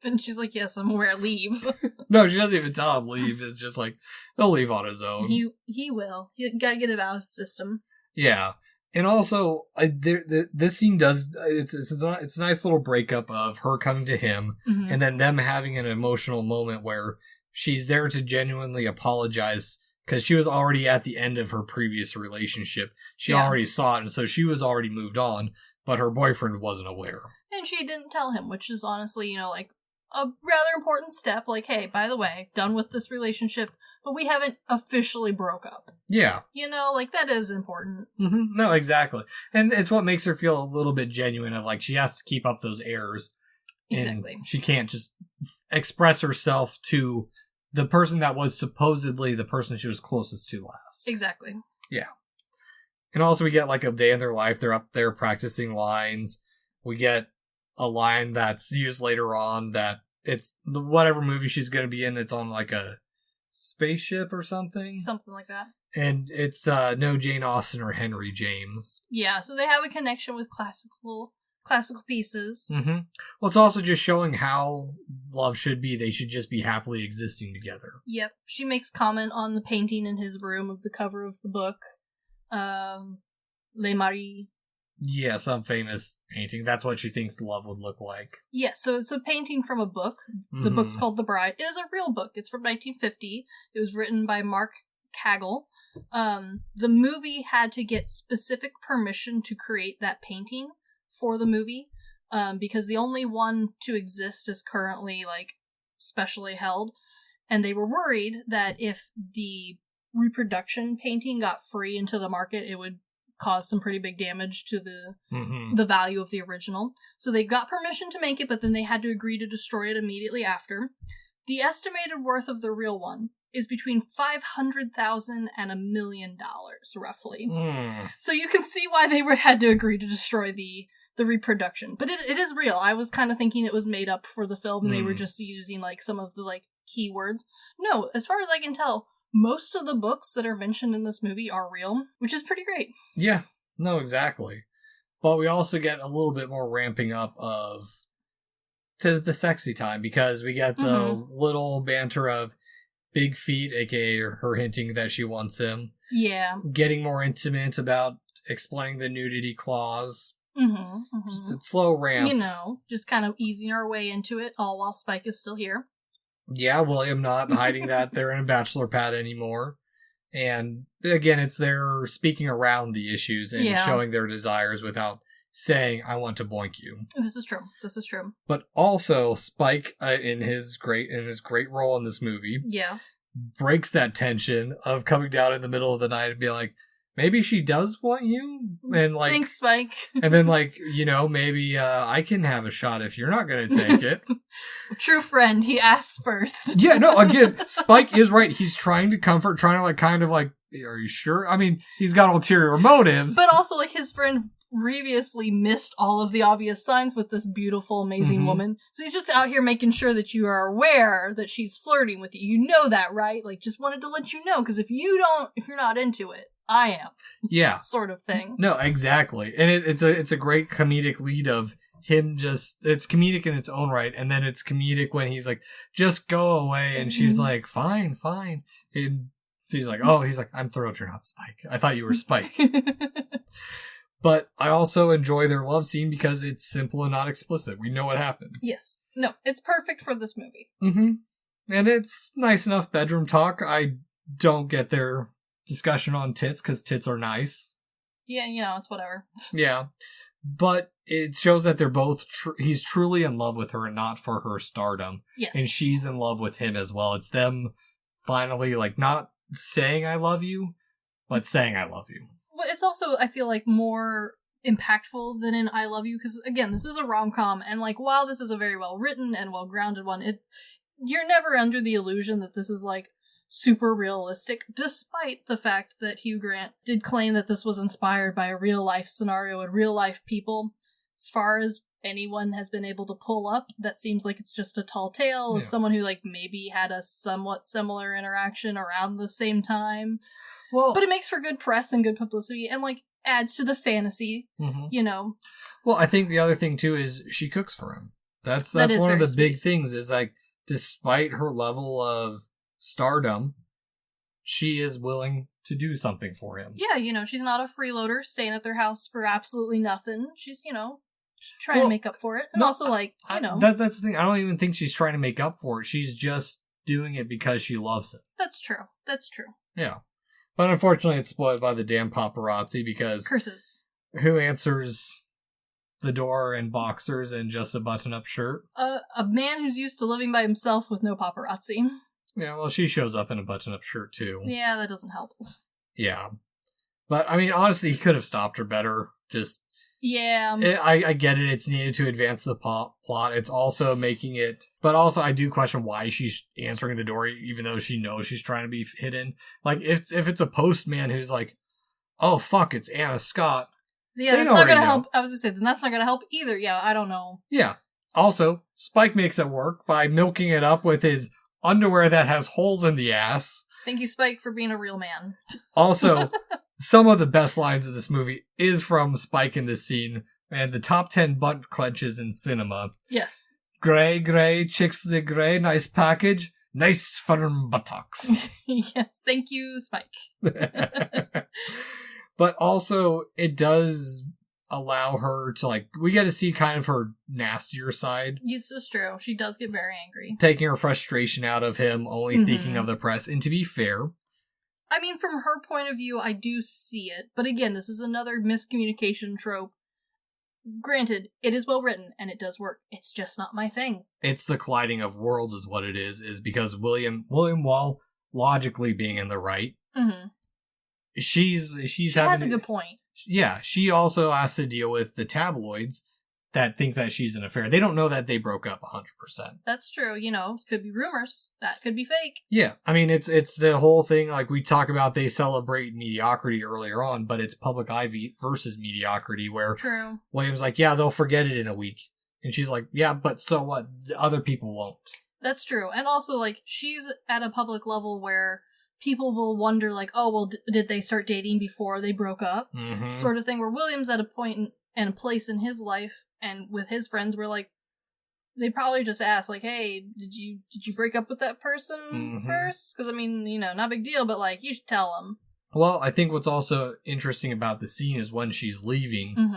And she's like, yes, I'm aware, leave. No, she doesn't even tell him leave. It's just like, he'll leave on his own. He will. You gotta get it out of his system. Yeah. And also, this scene does, it's a nice little breakup of her coming to him, Mhm. and then them having an emotional moment where she's there to genuinely apologize, because she was already at the end of her previous relationship. She already saw it, and so she was already moved on, but her boyfriend wasn't aware. And she didn't tell him, which is honestly, you know, like, a rather important step. Like, hey, by the way, done with this relationship, but we haven't officially broke up. Yeah. You know, like, that is important. Mm-hmm. No, exactly. And it's what makes her feel a little bit genuine of, like, she has to keep up those airs. Exactly. And she can't just express herself to the person that was supposedly the person she was closest to last. Exactly. Yeah. And also we get, like, a day in their life. They're up there practicing lines. We get a line that's used later on that it's whatever movie she's going to be in. It's on, like, a spaceship or something. Something like that. And it's no Jane Austen or Henry James. Yeah, so they have a connection with classical pieces. Mm-hmm. Well, it's also just showing how love should be. They should just be happily existing together. Yep. She makes comment on the painting in his room of the cover of the book. Les Maris. Yeah, some famous painting. That's what she thinks love would look like. Yes, so it's a painting from a book. The book's called The Bride. It is a real book. It's from 1950. It was written by Mark Kagel. The movie had to get specific permission to create that painting for the movie, because the only one to exist is currently, like, specially held. And they were worried that if the reproduction painting got free into the market, it would cause some pretty big damage to the value of the original. So they got permission to make it, but then they had to agree to destroy it immediately after. The estimated worth of the real one is between $500,000 and $1 million, roughly. So you can see why they had to agree to destroy the reproduction. But it is real. I was kind of thinking it was made up for the film, and they were just using, like, some of the, like, keywords. No, as far as I can tell, most of the books that are mentioned in this movie are real, which is pretty great. Yeah, no, exactly. But we also get a little bit more ramping up to the sexy time, because we get the little banter of Big Feet, aka her hinting that she wants him. Yeah. Getting more intimate about explaining the nudity clause. Just a slow ramp. You know, just kind of easing our way into it, all while Spike is still here. Yeah, William not hiding that they're in a bachelor pad anymore. And again, it's their speaking around the issues and showing their desires without saying, I want to boink you. This is true. But also, Spike, in his great role in this movie, breaks that tension of coming down in the middle of the night and be like, maybe she does want you? And like, thanks, Spike. And then, like, you know, maybe I can have a shot if you're not going to take it. True friend, he asks first. Yeah, no, again, Spike is right. He's trying to comfort, trying to, like, kind of like, are you sure? I mean, he's got ulterior motives. But also, like, his friend previously missed all of the obvious signs with this beautiful, amazing woman. So he's just out here making sure that you are aware that she's flirting with you. You know that, right? Like, just wanted to let you know, because if you're not into it, I am. Yeah. Sort of thing. No, exactly. And it's a great comedic lead of him it's comedic in its own right, and then it's comedic when he's like, just go away, and she's like, fine. And she's like, I'm thrilled you're not Spike. I thought you were Spike. But I also enjoy their love scene because it's simple and not explicit. We know what happens. Yes. No, it's perfect for this movie. And it's nice enough bedroom talk. I don't get their discussion on tits, because tits are nice. Yeah, you know, it's whatever. Yeah. But it shows that they're both, he's truly in love with her and not for her stardom. Yes. And she's in love with him as well. It's them finally, like, not saying I love you, but saying I love you. Well, it's also, I feel like, more impactful than in I Love You, because, again, this is a rom-com, and, like, while this is a very well-written and well-grounded one, you're never under the illusion that this is, like, super realistic, despite the fact that Hugh Grant did claim that this was inspired by a real-life scenario and real-life people. As far as anyone has been able to pull up, that seems like it's just a tall tale of someone who, like, maybe had a somewhat similar interaction around the same time. Well, but it makes for good press and good publicity, and, like, adds to the fantasy, you know. Well, I think the other thing, too, is she cooks for him. That's one of the big things, is, like, despite her level of stardom, she is willing to do something for him. Yeah, she's not a freeloader staying at their house for absolutely nothing. She's, trying to make up for it. And also, That's the thing. I don't even think she's trying to make up for it. She's just doing it because she loves it. That's true. Yeah. But unfortunately, it's spoiled by the damn paparazzi because... Curses. Who answers the door in boxers and just a button-up shirt? A man who's used to living by himself with no paparazzi. Yeah, well, she shows up in a button-up shirt, too. Yeah, that doesn't help. Yeah. But, I mean, honestly, he could have stopped her better. Just... Yeah. I get it. It's needed to advance the plot. It's also making it... But also, I do question why she's answering the door, even though she knows she's trying to be hidden. Like, if it's a postman who's like, oh, fuck, it's Anna Scott. Yeah, that's not going to help. I was going to say, then that's not going to help either. Yeah, I don't know. Yeah. Also, Spike makes it work by milking it up with his underwear that has holes in the ass. Thank you, Spike, for being a real man. Also... Some of the best lines of this movie is from Spike in this scene, and the top 10 butt clenches in cinema. Yes. Gray, chicks the gray, nice package, nice firm buttocks. Yes, thank you, Spike. But also, it does allow her to, we get to see kind of her nastier side. It's just true. She does get very angry. Taking her frustration out of him, only thinking of the press, and to be fair... I mean, from her point of view, I do see it. But again, this is another miscommunication trope. Granted, it is well written, and it does work. It's just not my thing. It's the colliding of worlds is what it is because William, while logically being in the right, she has a good point. Yeah, she also has to deal with the tabloids that think that she's an affair. They don't know that they broke up 100%. That's true. Could be rumors. That could be fake. Yeah. I mean, it's the whole thing, we talk about they celebrate mediocrity earlier on, but it's public eye versus mediocrity where True. William's like, yeah, they'll forget it in a week. And she's like, yeah, but so what? The other people won't. That's true. And also, she's at a public level where people will wonder, oh, well, did they start dating before they broke up? Mm-hmm. Sort of thing where William's at a point and a place in his life and with his friends where they probably just ask hey, did you break up with that person first? Because I mean, not a big deal, but you should tell them. Well, I think what's also interesting about the scene is when she's leaving,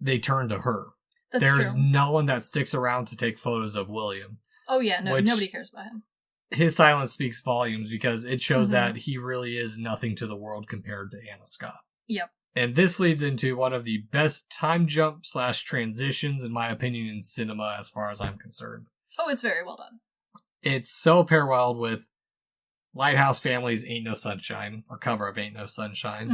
they turn to her. There's no one that sticks around to take photos of William. Oh yeah, nobody cares about him. His silence speaks volumes because it shows that he really is nothing to the world compared to Anna Scott. Yep. And this leads into one of the best time jump / transitions, in my opinion, in cinema as far as I'm concerned. Oh, it's very well done. It's so paralleled with Lighthouse Family's Ain't No Sunshine, or cover of Ain't No Sunshine.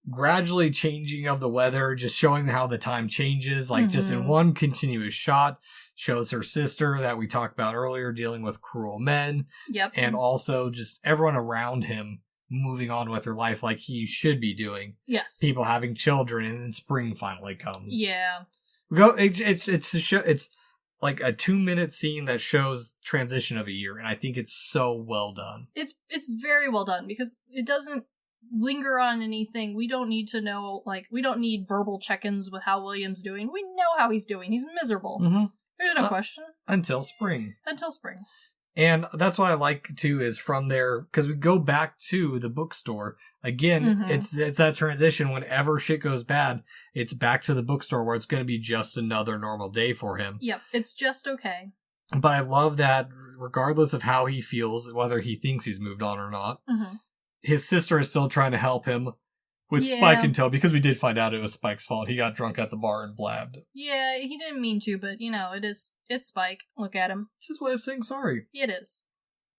Gradually changing of the weather, just showing how the time changes, just in one continuous shot. Shows her sister that we talked about earlier dealing with cruel men. Yep. And also just everyone around him moving on with her life like he should be doing. Yes. People having children, and then spring finally comes. Yeah. It's a show. It's like a 2-minute scene that shows transition of a year, and I think it's so well done. It's very well done because it doesn't linger on anything. We don't need to know, we don't need verbal check-ins with how William's doing. We know how he's doing. He's miserable. There's no question. Until spring. And that's what I like, too, is from there, because we go back to the bookstore. Again, it's that transition. Whenever shit goes bad, it's back to the bookstore where it's going to be just another normal day for him. Yep, it's just okay. But I love that, regardless of how he feels, whether he thinks he's moved on or not, his sister is still trying to help him with Spike in tow, because we did find out it was Spike's fault. He got drunk at the bar and blabbed. Yeah, he didn't mean to, but, it's Spike. Look at him. It's his way of saying sorry. It is.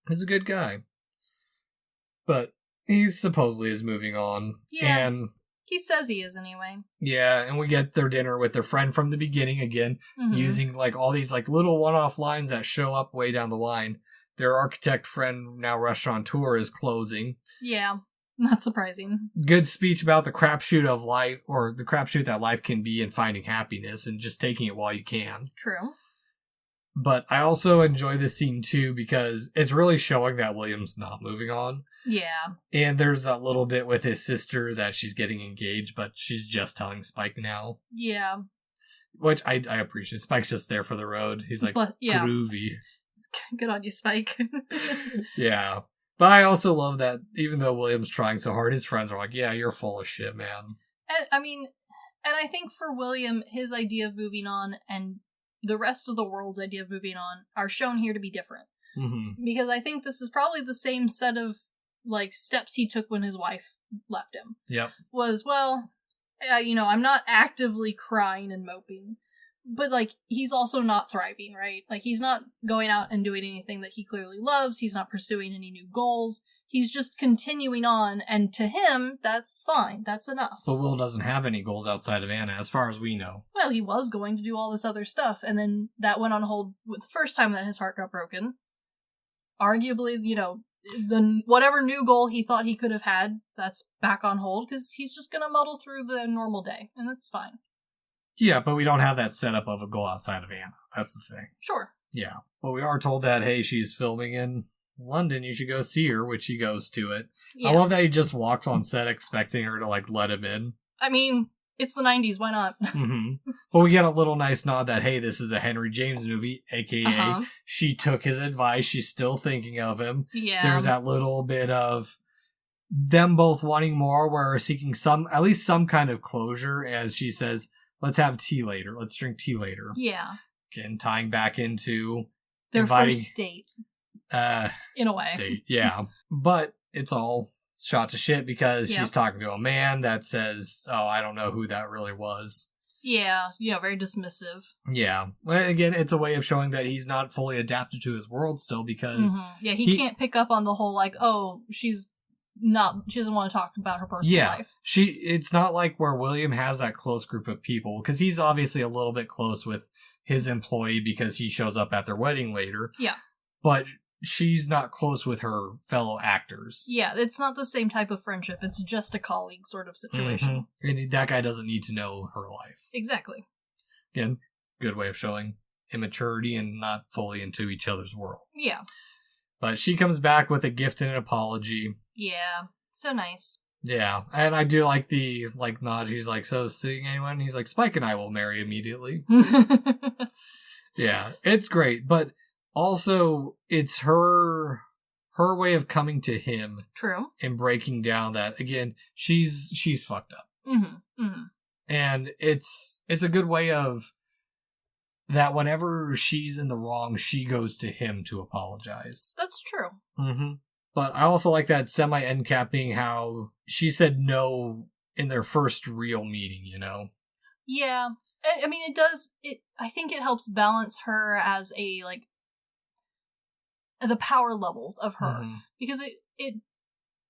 He's a good guy. But he supposedly is moving on. Yeah. And he says he is, anyway. Yeah, and we get their dinner with their friend from the beginning again, using, all these, little one-off lines that show up way down the line. Their architect friend, now restaurateur, is closing. Yeah. Not surprising. Good speech about the crapshoot of life, or the crapshoot that life can be in finding happiness and just taking it while you can. True. But I also enjoy this scene too because it's really showing that William's not moving on. Yeah. And there's that little bit with his sister that she's getting engaged, but she's just telling Spike now. Yeah. Which I appreciate. Spike's just there for the road. He's like, groovy. Good on you, Spike. Yeah. But I also love that even though William's trying so hard, his friends are like, yeah, you're full of shit, man. And, and I think for William, his idea of moving on and the rest of the world's idea of moving on are shown here to be different. Mm-hmm. Because I think this is probably the same set of, like, steps he took when his wife left him. Yep. Was, well, I'm not actively crying and moping, but, like, he's also not thriving, right? Like, he's not going out and doing anything that he clearly loves. He's not pursuing any new goals. He's just continuing on, and to him, that's fine. That's enough. But Will doesn't have any goals outside of Anna, as far as we know. Well, he was going to do all this other stuff, and then that went on hold with the first time that his heart got broken. Arguably, the whatever new goal he thought he could have had, that's back on hold, because he's just going to muddle through the normal day, and that's fine. Yeah, but we don't have that setup of a goal outside of Anna. That's the thing. Sure. Yeah. But we are told that, hey, she's filming in London, you should go see her, which he goes to it. Yeah. I love that he just walks on set expecting her to, like, let him in. I mean, it's the 90s, why not? Mm-hmm. Well, we get a little nice nod that, hey, this is a Henry James movie, a.k.a. She took his advice, she's still thinking of him. Yeah. There's that little bit of them both wanting more, where seeking at least some kind of closure, as she says, let's have tea later. Let's drink tea later. Yeah. Again, tying back into their first date. In a way. Date, yeah. But it's all shot to shit because she's talking to a man that says, oh, I don't know who that really was. Yeah, very dismissive. Yeah. Well, again, it's a way of showing that he's not fully adapted to his world still because... Mm-hmm. Yeah, he can't pick up on the whole, like, oh, she doesn't want to talk about her personal life. It's not like where William has that close group of people, because he's obviously a little bit close with his employee because he shows up at their wedding later. Yeah. But she's not close with her fellow actors. Yeah, it's not the same type of friendship. It's just a colleague sort of situation. Mm-hmm. And that guy doesn't need to know her life. Exactly. Again, good way of showing immaturity and not fully into each other's world. Yeah. But she comes back with a gift and an apology. Yeah, so nice. Yeah, and I do like the nod. He's like, so seeing anyone? He's like, Spike and I will marry immediately. Yeah, it's great, but also it's her way of coming to him. True. And breaking down that, again, she's fucked up. Mm-hmm. Mm-hmm. And it's a good way of that whenever she's in the wrong, she goes to him to apologize. That's true. Mm-hmm. But I also like that semi-end cap being how she said no in their first real meeting, Yeah. I mean, it does, I think it helps balance her as the power levels of her. Mm-hmm. Because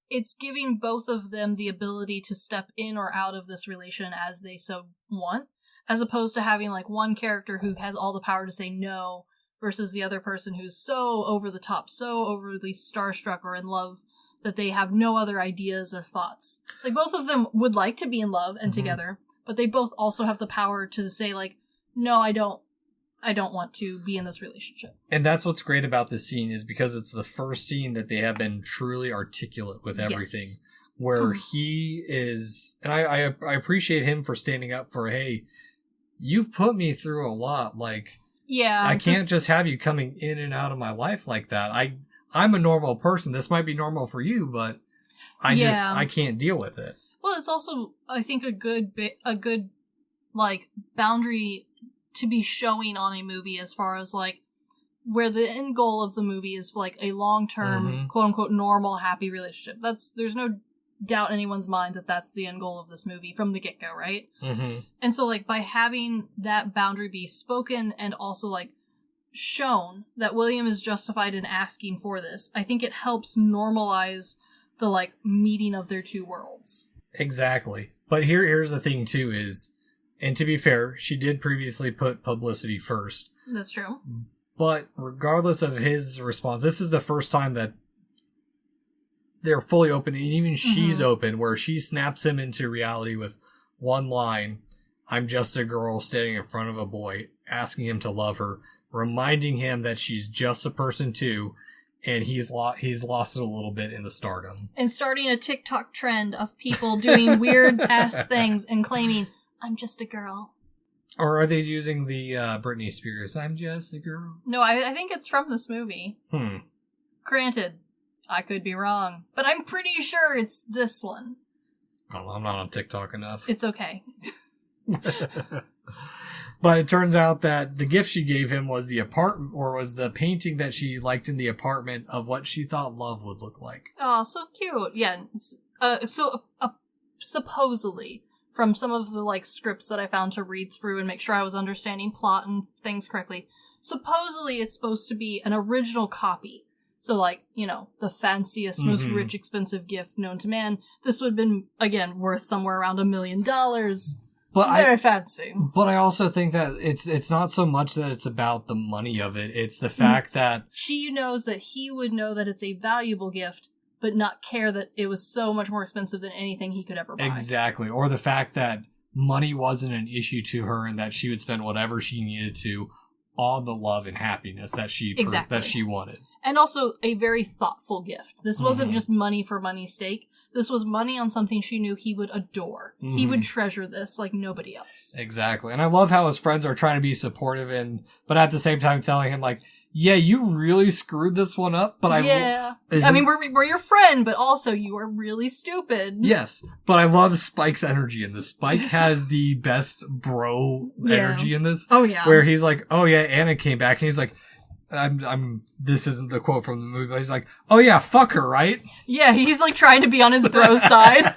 it's giving both of them the ability to step in or out of this relation as they so want, as opposed to having, like, one character who has all the power to say no, versus the other person who's so over the top, so overly starstruck or in love that they have no other ideas or thoughts. Like, both of them would like to be in love and together, but they both also have the power to say, like, no, I don't want to be in this relationship. And that's what's great about this scene, is because it's the first scene that they have been truly articulate with everything. Yes. Where he is, and I appreciate him for standing up for, hey, you've put me through a lot, like... Yeah. I can't just have you coming in and out of my life like that. I'm a normal person. This might be normal for you, but I can't deal with it. Well, it's also, I think, a good like, boundary to be showing on a movie, as far as, like, where the end goal of the movie is, like, a long-term, quote-unquote, normal, happy relationship. There's no doubt in anyone's mind that that's the end goal of this movie from the get-go, right? Mm-hmm. And so, like, by having that boundary be spoken and also, like, shown that William is justified in asking for this, I think it helps normalize the, like, meeting of their two worlds. Exactly. But here's the thing, too, is, and to be fair, she did previously put publicity first. That's true. But regardless of his response, this is the first time that they're fully open, and even she's open, where she snaps him into reality with one line, I'm just a girl standing in front of a boy, asking him to love her, reminding him that she's just a person too, and he's lost it a little bit in the stardom. And starting a TikTok trend of people doing weird-ass things and claiming, I'm just a girl. Or are they using the Britney Spears, I'm just a girl? No, I think it's from this movie. Granted, I could be wrong, but I'm pretty sure it's this one. I don't know, I'm not on TikTok enough. It's okay. But it turns out that the gift she gave him was the apartment, or was the painting that she liked in the apartment of what she thought love would look like. Oh, so cute. Yeah. Supposedly, from some of the scripts that I found to read through and make sure I was understanding plot and things correctly, supposedly it's supposed to be an original copy. So, the fanciest, most rich, expensive gift known to man. This would have been, again, worth somewhere around $1 million. Very fancy. But I also think that it's not so much that it's about the money of it. It's the fact that she knows that he would know that it's a valuable gift, but not care that it was so much more expensive than anything he could ever buy. Exactly. Or the fact that money wasn't an issue to her and that she would spend whatever she needed to on the love and happiness that she wanted. And also a very thoughtful gift. This wasn't just money for money's sake. This was money on something she knew he would adore. He would treasure this like nobody else. Exactly. And I love how his friends are trying to be supportive but at the same time telling him yeah, you really screwed this one up, but we're your friend, but also you are really stupid. Yes, but I love Spike's energy in this. Spike has the best bro energy in this. Oh yeah. Where he's like, oh yeah, Anna came back, and he's like, this isn't the quote from the movie, but he's like, oh yeah, fuck her, right? Yeah, he's trying to be on his bro side.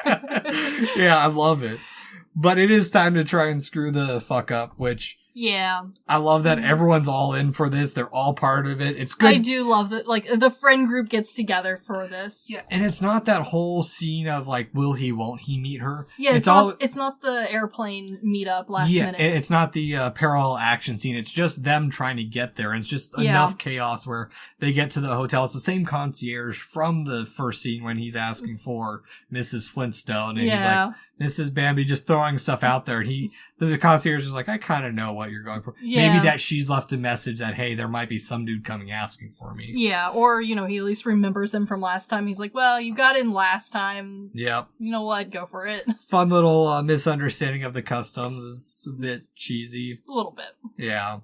Yeah, I love it. But it is time to try and screw the fuck up, which... Yeah. I love that everyone's all in for this. They're all part of it. It's good. I do love that, the friend group gets together for this. Yeah, and it's not that whole scene of, will he, won't he meet her? Yeah, it's not the airplane meetup last minute. Yeah, it's not the parallel action scene. It's just them trying to get there, and it's just enough chaos where they get to the hotel. It's the same concierge from the first scene when he's asking for Mrs. Flintstone, and he's like, Mrs. Bambi, just throwing stuff out there. And the concierge is like, I kind of know what you're going for. Yeah. Maybe that she's left a message that, hey, there might be some dude coming asking for me. Yeah, or, he at least remembers him from last time. He's like, well, you got in last time. Yep. You know what? Go for it. Fun little misunderstanding of the customs is a bit cheesy. A little bit. Yeah.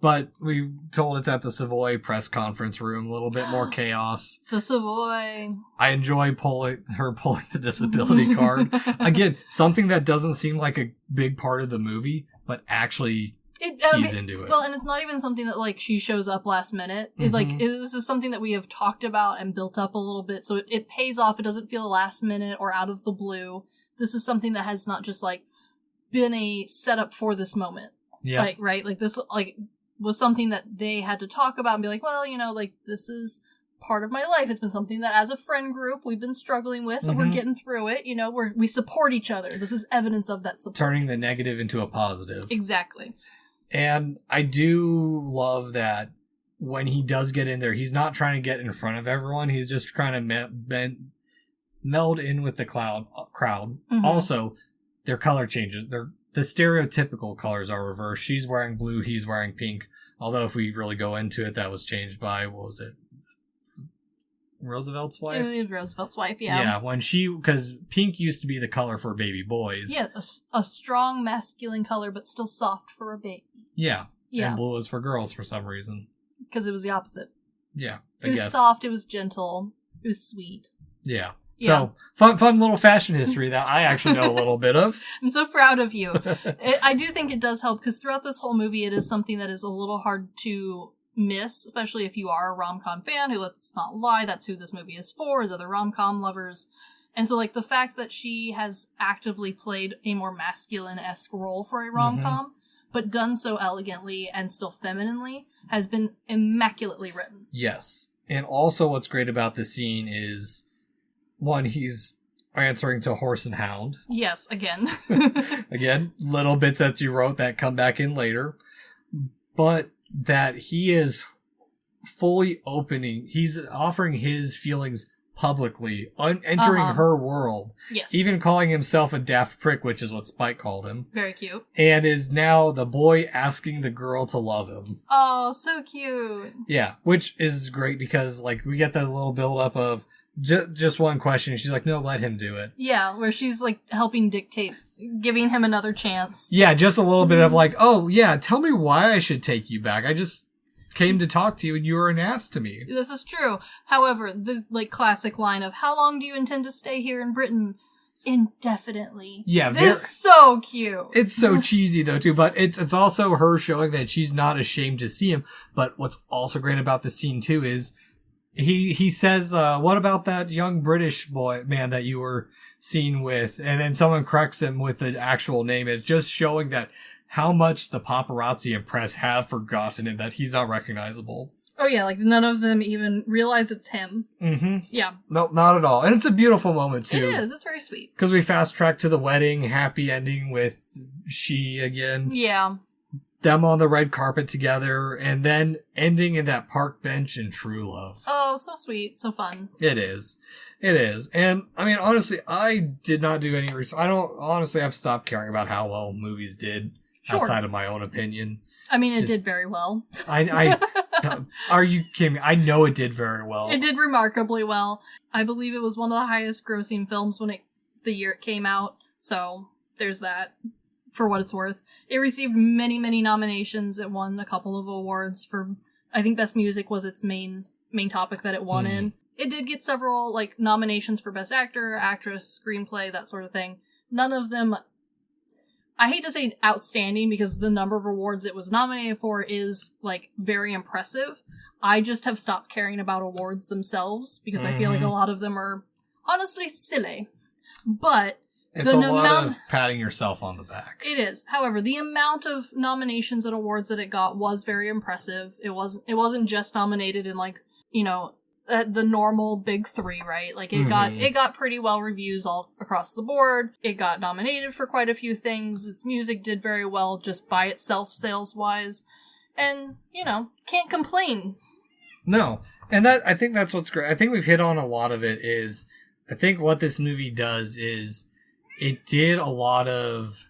But we told it's at the Savoy press conference room. A little bit more chaos. The Savoy. I enjoy pulling the disability card. Again, something that doesn't seem like a big part of the movie, but actually keys into it. Well, and it's not even something that she shows up last minute. It's this is something that we have talked about and built up a little bit, so it pays off. It doesn't feel last minute or out of the blue. This is something that has not just been a setup for this moment. Yeah. This was something that they had to talk about and be like, well, this is part of my life. It's been something that as a friend group we've been struggling with, and we're getting through it. We support each other. This is evidence of that support. Turning the negative into a positive. Exactly. And I do love that when he does get in there, he's not trying to get in front of everyone. He's just trying to meld in with the crowd. Also, their color changes. The stereotypical colors are reversed. She's wearing blue, he's wearing pink. Although if we really go into it, that was changed by, what was it? Roosevelt's wife? It was Roosevelt's wife, yeah. Yeah, because pink used to be the color for baby boys. Yeah, a strong masculine color, but still soft for a baby. Yeah. And blue is for girls for some reason. Because it was the opposite. Yeah, I guess. It was soft, it was gentle, it was sweet. Yeah. So, fun little fashion history that I actually know a little bit of. I'm so proud of you. I do think it does help, because throughout this whole movie, it is something that is a little hard to miss, especially if you are a rom-com fan, who, let's not lie, that's who this movie is for, is other rom-com lovers. And so, the fact that she has actively played a more masculine-esque role for a rom-com, but done so elegantly and still femininely, has been immaculately written. Yes. And also what's great about this scene is... One, he's answering to Horse and Hound. Yes, again. Again, little bits that you wrote that come back in later. But that he is fully he's offering his feelings publicly, entering her world. Yes. Even calling himself a daft prick, which is what Spike called him. Very cute. And is now the boy asking the girl to love him. Oh, so cute. Yeah, which is great because, we get that little build-up of, just one question. She's like, no, let him do it. Yeah, where she's helping dictate, giving him another chance. Yeah, just a little bit of oh, yeah, tell me why I should take you back. I just came to talk to you and you were an ass to me. This is true. However, the classic line of, how long do you intend to stay here in Britain? Indefinitely. Yeah, this is so cute. It's so cheesy though too, but it's also her showing that she's not ashamed to see him. But what's also great about the scene too is he says, what about that young British man that you were seen with? And then someone corrects him with the actual name. It's just showing that how much the paparazzi and press have forgotten him, that he's not recognizable. Oh yeah, like none of them even realize it's him. Mm-hmm. Yeah. Nope, not at all. And it's a beautiful moment too. It is. It's very sweet. Because we fast track to the wedding, happy ending with she again. Yeah. Them on the red carpet together, and then ending in that park bench in true love. Oh, so sweet. So fun. It is. It is. And, I mean, honestly, I did not do any research. I've stopped caring about how well movies did outside of my own opinion. I mean, it did very well. Are you kidding me? I know it did very well. It did remarkably well. I believe it was one of the highest grossing films the year it came out. So there's that, for what it's worth. It received many, many nominations. It won a couple of awards for, I think Best Music was its main topic that it won in. It did get several nominations for Best Actor, Actress, Screenplay, that sort of thing. None of them, I hate to say outstanding because the number of awards it was nominated for is, very impressive. I just have stopped caring about awards themselves because I feel like a lot of them are honestly silly. But it's a lot of patting yourself on the back. It is. However, the amount of nominations and awards that it got was very impressive. It wasn't just nominated in the normal big three, right? It got pretty well reviews all across the board. It got nominated for quite a few things. Its music did very well just by itself sales wise. And, can't complain. No. And I think that's what's great. I think we've hit on a lot of it is, I think what this movie does is it did a lot of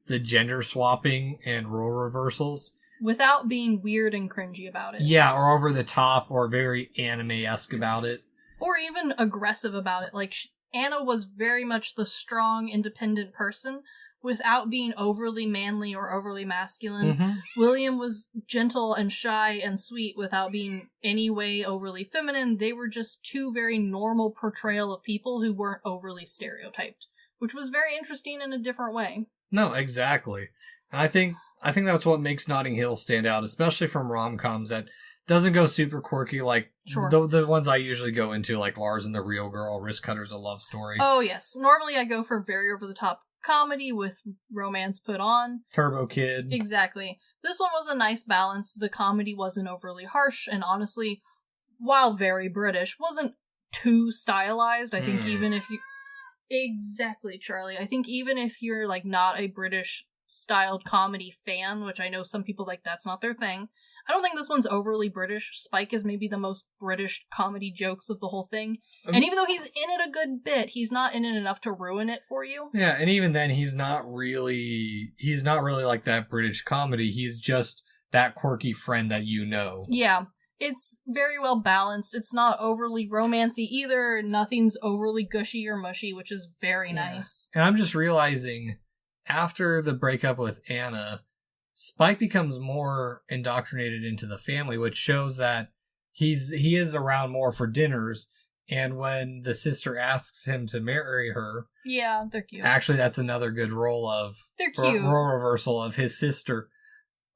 the gender swapping and role reversals. Without being weird and cringy about it. Yeah, or over the top, or very anime-esque about it. Or even aggressive about it. Anna was very much the strong, independent person without being overly manly or overly masculine. Mm-hmm. William was gentle and shy and sweet without being any way overly feminine. They were just two very normal portrayal of people who weren't overly stereotyped, which was very interesting in a different way. No, exactly. And I think that's what makes Notting Hill stand out, especially from rom-coms that doesn't go super quirky like the ones I usually go into, like Lars and the Real Girl, Wrist Cutter's a Love Story. Oh, yes. Normally I go for very over-the-top comedy with romance put on. Turbo Kid. Exactly. This one was a nice balance. The comedy wasn't overly harsh, and honestly, while very British, wasn't too stylized. I think even if you... Exactly, Charlie. I think even if you're, not a British styled comedy fan, which I know some people that's not their thing. I don't think this one's overly British. Spike is maybe the most British comedy jokes of the whole thing. And even though he's in it a good bit, he's not in it enough to ruin it for you. Yeah, and even then he's not really like that British comedy. He's just that quirky friend that you know. Yeah. It's very well balanced. It's not overly romancy either. Nothing's overly gushy or mushy, which is very nice. And I'm just realizing after the breakup with Anna, Spike becomes more indoctrinated into the family, which shows that he is around more for dinners. And when the sister asks him to marry her, yeah, they're cute. Actually, that's another good role reversal of his sister.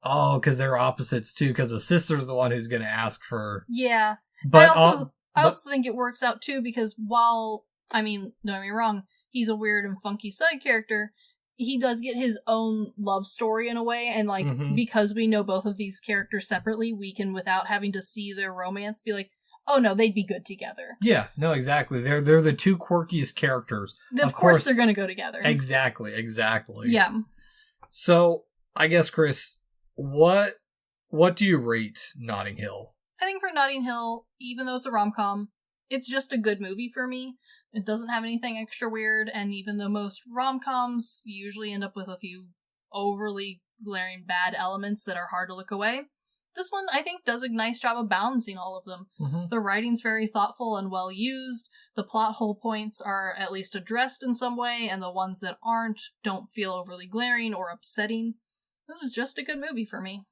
Oh, because they're opposites too. Because the sister's the one who's going to ask for. Yeah, but I also think it works out too because while don't get me wrong, he's a weird and funky side character. He does get his own love story in a way, and because we know both of these characters separately, we can, without having to see their romance, be like, oh no, they'd be good together. Yeah, no, exactly. They're the two quirkiest characters. Of course they're going to go together. Exactly. Yeah. So, I guess, Chris, what do you rate Notting Hill? I think for Notting Hill, even though it's a rom-com, it's just a good movie for me. It doesn't have anything extra weird, and even though most rom-coms usually end up with a few overly glaring bad elements that are hard to look away, this one, I think, does a nice job of balancing all of them. Mm-hmm. The writing's very thoughtful and well used, the plot hole points are at least addressed in some way, and the ones that aren't don't feel overly glaring or upsetting. This is just a good movie for me.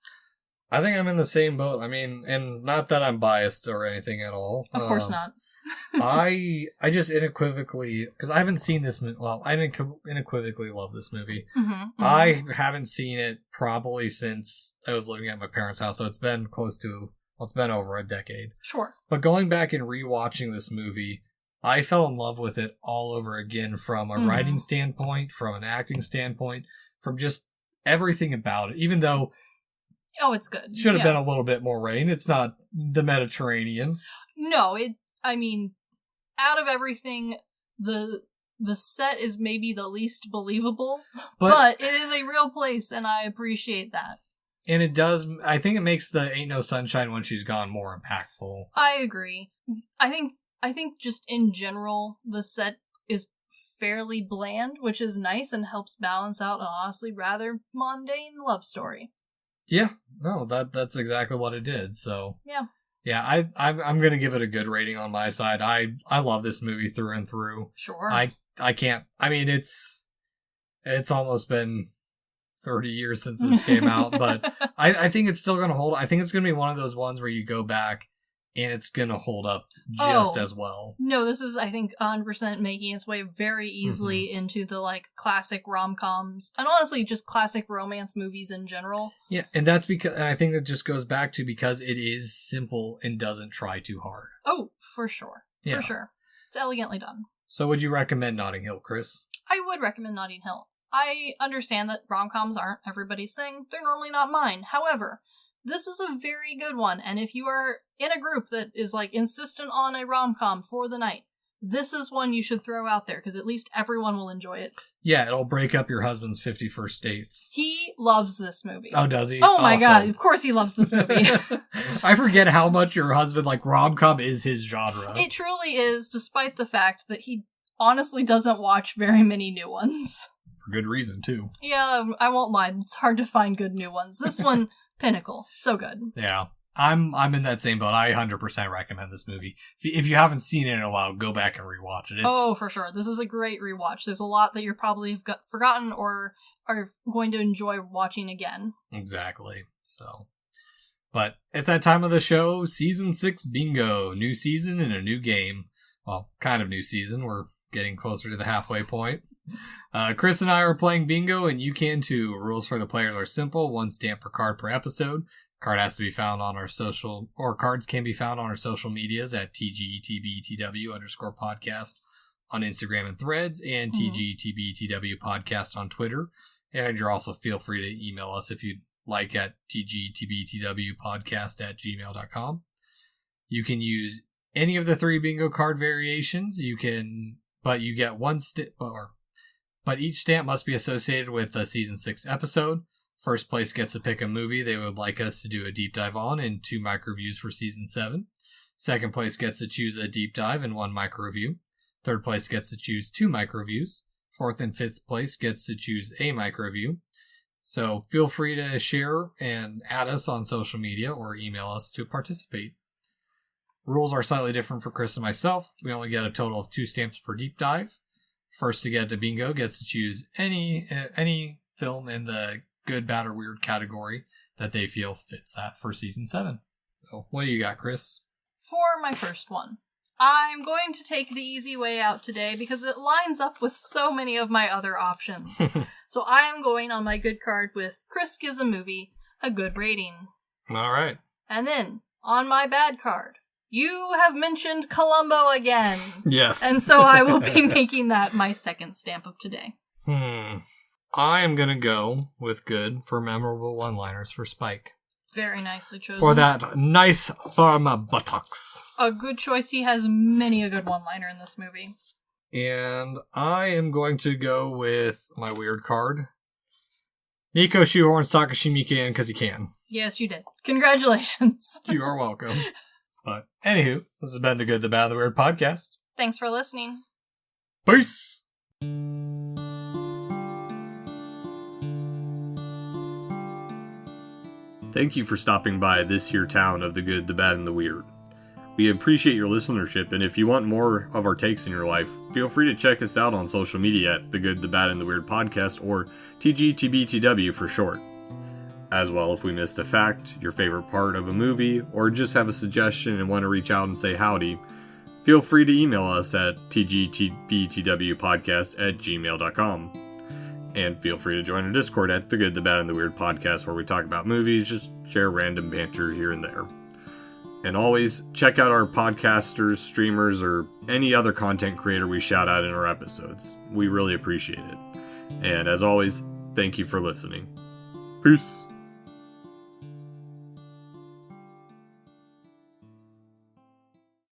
I think I'm in the same boat. I mean, and not that I'm biased or anything at all. Of course not. I just unequivocally, because I haven't seen this movie. Well, I unequivocally love this movie. I haven't seen it probably since I was living at my parents' house, so it's been it's been over a decade. Sure. But going back and rewatching this movie, I fell in love with it all over again from a writing standpoint, from an acting standpoint, from just everything about it. Even though it's good. Should have been a little bit more rain. It's not the Mediterranean. No, I mean, out of everything, the set is maybe the least believable, but it is a real place, and I appreciate that. And it does, I think it makes the Ain't No Sunshine When She's Gone more impactful. I agree. I think just in general, the set is fairly bland, which is nice and helps balance out an honestly rather mundane love story. Yeah, no, that's exactly what it did. So yeah, I'm gonna give it a good rating on my side. I love this movie through and through. Sure. I can't. I mean, it's almost been 30 years since this came out, but I think it's still gonna hold. I think it's gonna be one of those ones where you go back and it's gonna hold up just as well. No, this is, I think, 100% making its way very easily into the, classic rom-coms, and honestly, just classic romance movies in general. Yeah, and that's because, and I think that just goes back to because it is simple and doesn't try too hard. Oh, for sure. Yeah. For sure. It's elegantly done. So would you recommend Notting Hill, Chris? I would recommend Notting Hill. I understand that rom-coms aren't everybody's thing. They're normally not mine. However, this is a very good one, and if you are in a group that is insistent on a rom-com for the night, this is one you should throw out there, because at least everyone will enjoy it. Yeah, it'll break up your husband's 51st dates. He loves this movie. Oh, does he? Oh my god, of course he loves this movie. I forget how much your husband, rom-com is his genre. It truly is, despite the fact that he honestly doesn't watch very many new ones. For good reason, too. Yeah, I won't lie, it's hard to find good new ones. This one... pinnacle. So good. Yeah. I'm in that same boat. I 100% recommend this movie. If you haven't seen it in a while, go back and rewatch it. Oh, for sure. This is a great rewatch. There's a lot that you probably have forgotten or are going to enjoy watching again. Exactly. So, but it's that time of the show, Season 6 Bingo. New season and a new game. Well, kind of new season. We're getting closer to the halfway point. Chris and I are playing bingo, and you can too. Rules for the players are simple: 1 stamp per card per episode. Card has to be found on our social, or cards can be found on our social medias at TGTBTW_podcast on Instagram and Threads, and TGTBTW podcast on Twitter. And you're also feel free to email us if you'd like at TGTBTWpodcast@gmail.com. You can use any of the 3 bingo card variations. But you get one but each stamp must be associated with a Season 6 episode. First place gets to pick a movie they would like us to do a deep dive on and 2 micro-reviews for Season 7. Second place gets to choose a deep dive and 1 micro-review. Third place gets to choose 2 micro-reviews. Fourth and fifth place gets to choose a micro-review. So feel free to share and add us on social media or email us to participate. Rules are slightly different for Chris and myself. We only get a total of 2 stamps per deep dive. First to get to bingo gets to choose any film in the good, bad, or weird category that they feel fits that for Season 7. So what do you got, Chris? For my first one, I'm going to take the easy way out today because it lines up with so many of my other options. So I am going on my good card with Chris gives a movie a good rating. All right. And then on my bad card, you have mentioned Columbo again. Yes. And so I will be making that my second stamp of today. I am going to go with good for memorable one-liners for Spike. Very nicely chosen. For that nice firm buttocks. A good choice. He has many a good one-liner in this movie. And I am going to go with my weird card. Nicho shoehorns Takashimika in because he can. Yes, you did. Congratulations. You are welcome. But anywho, this has been the Good, the Bad, and the Weird podcast. Thanks for listening. Peace! Thank you for stopping by this here town of the good, the bad, and the weird. We appreciate your listenership, and if you want more of our takes in your life, feel free to check us out on social media at the Good, the Bad, and the Weird podcast, or TGTBTW for short. As well, if we missed a fact, your favorite part of a movie, or just have a suggestion and want to reach out and say howdy, feel free to email us at tgtbtwpodcast@gmail.com. And feel free to join our Discord at The Good, the Bad, and the Weird podcast, where we talk about movies, just share random banter here and there. And always, check out our podcasters, streamers, or any other content creator we shout out in our episodes. We really appreciate it. And as always, thank you for listening. Peace!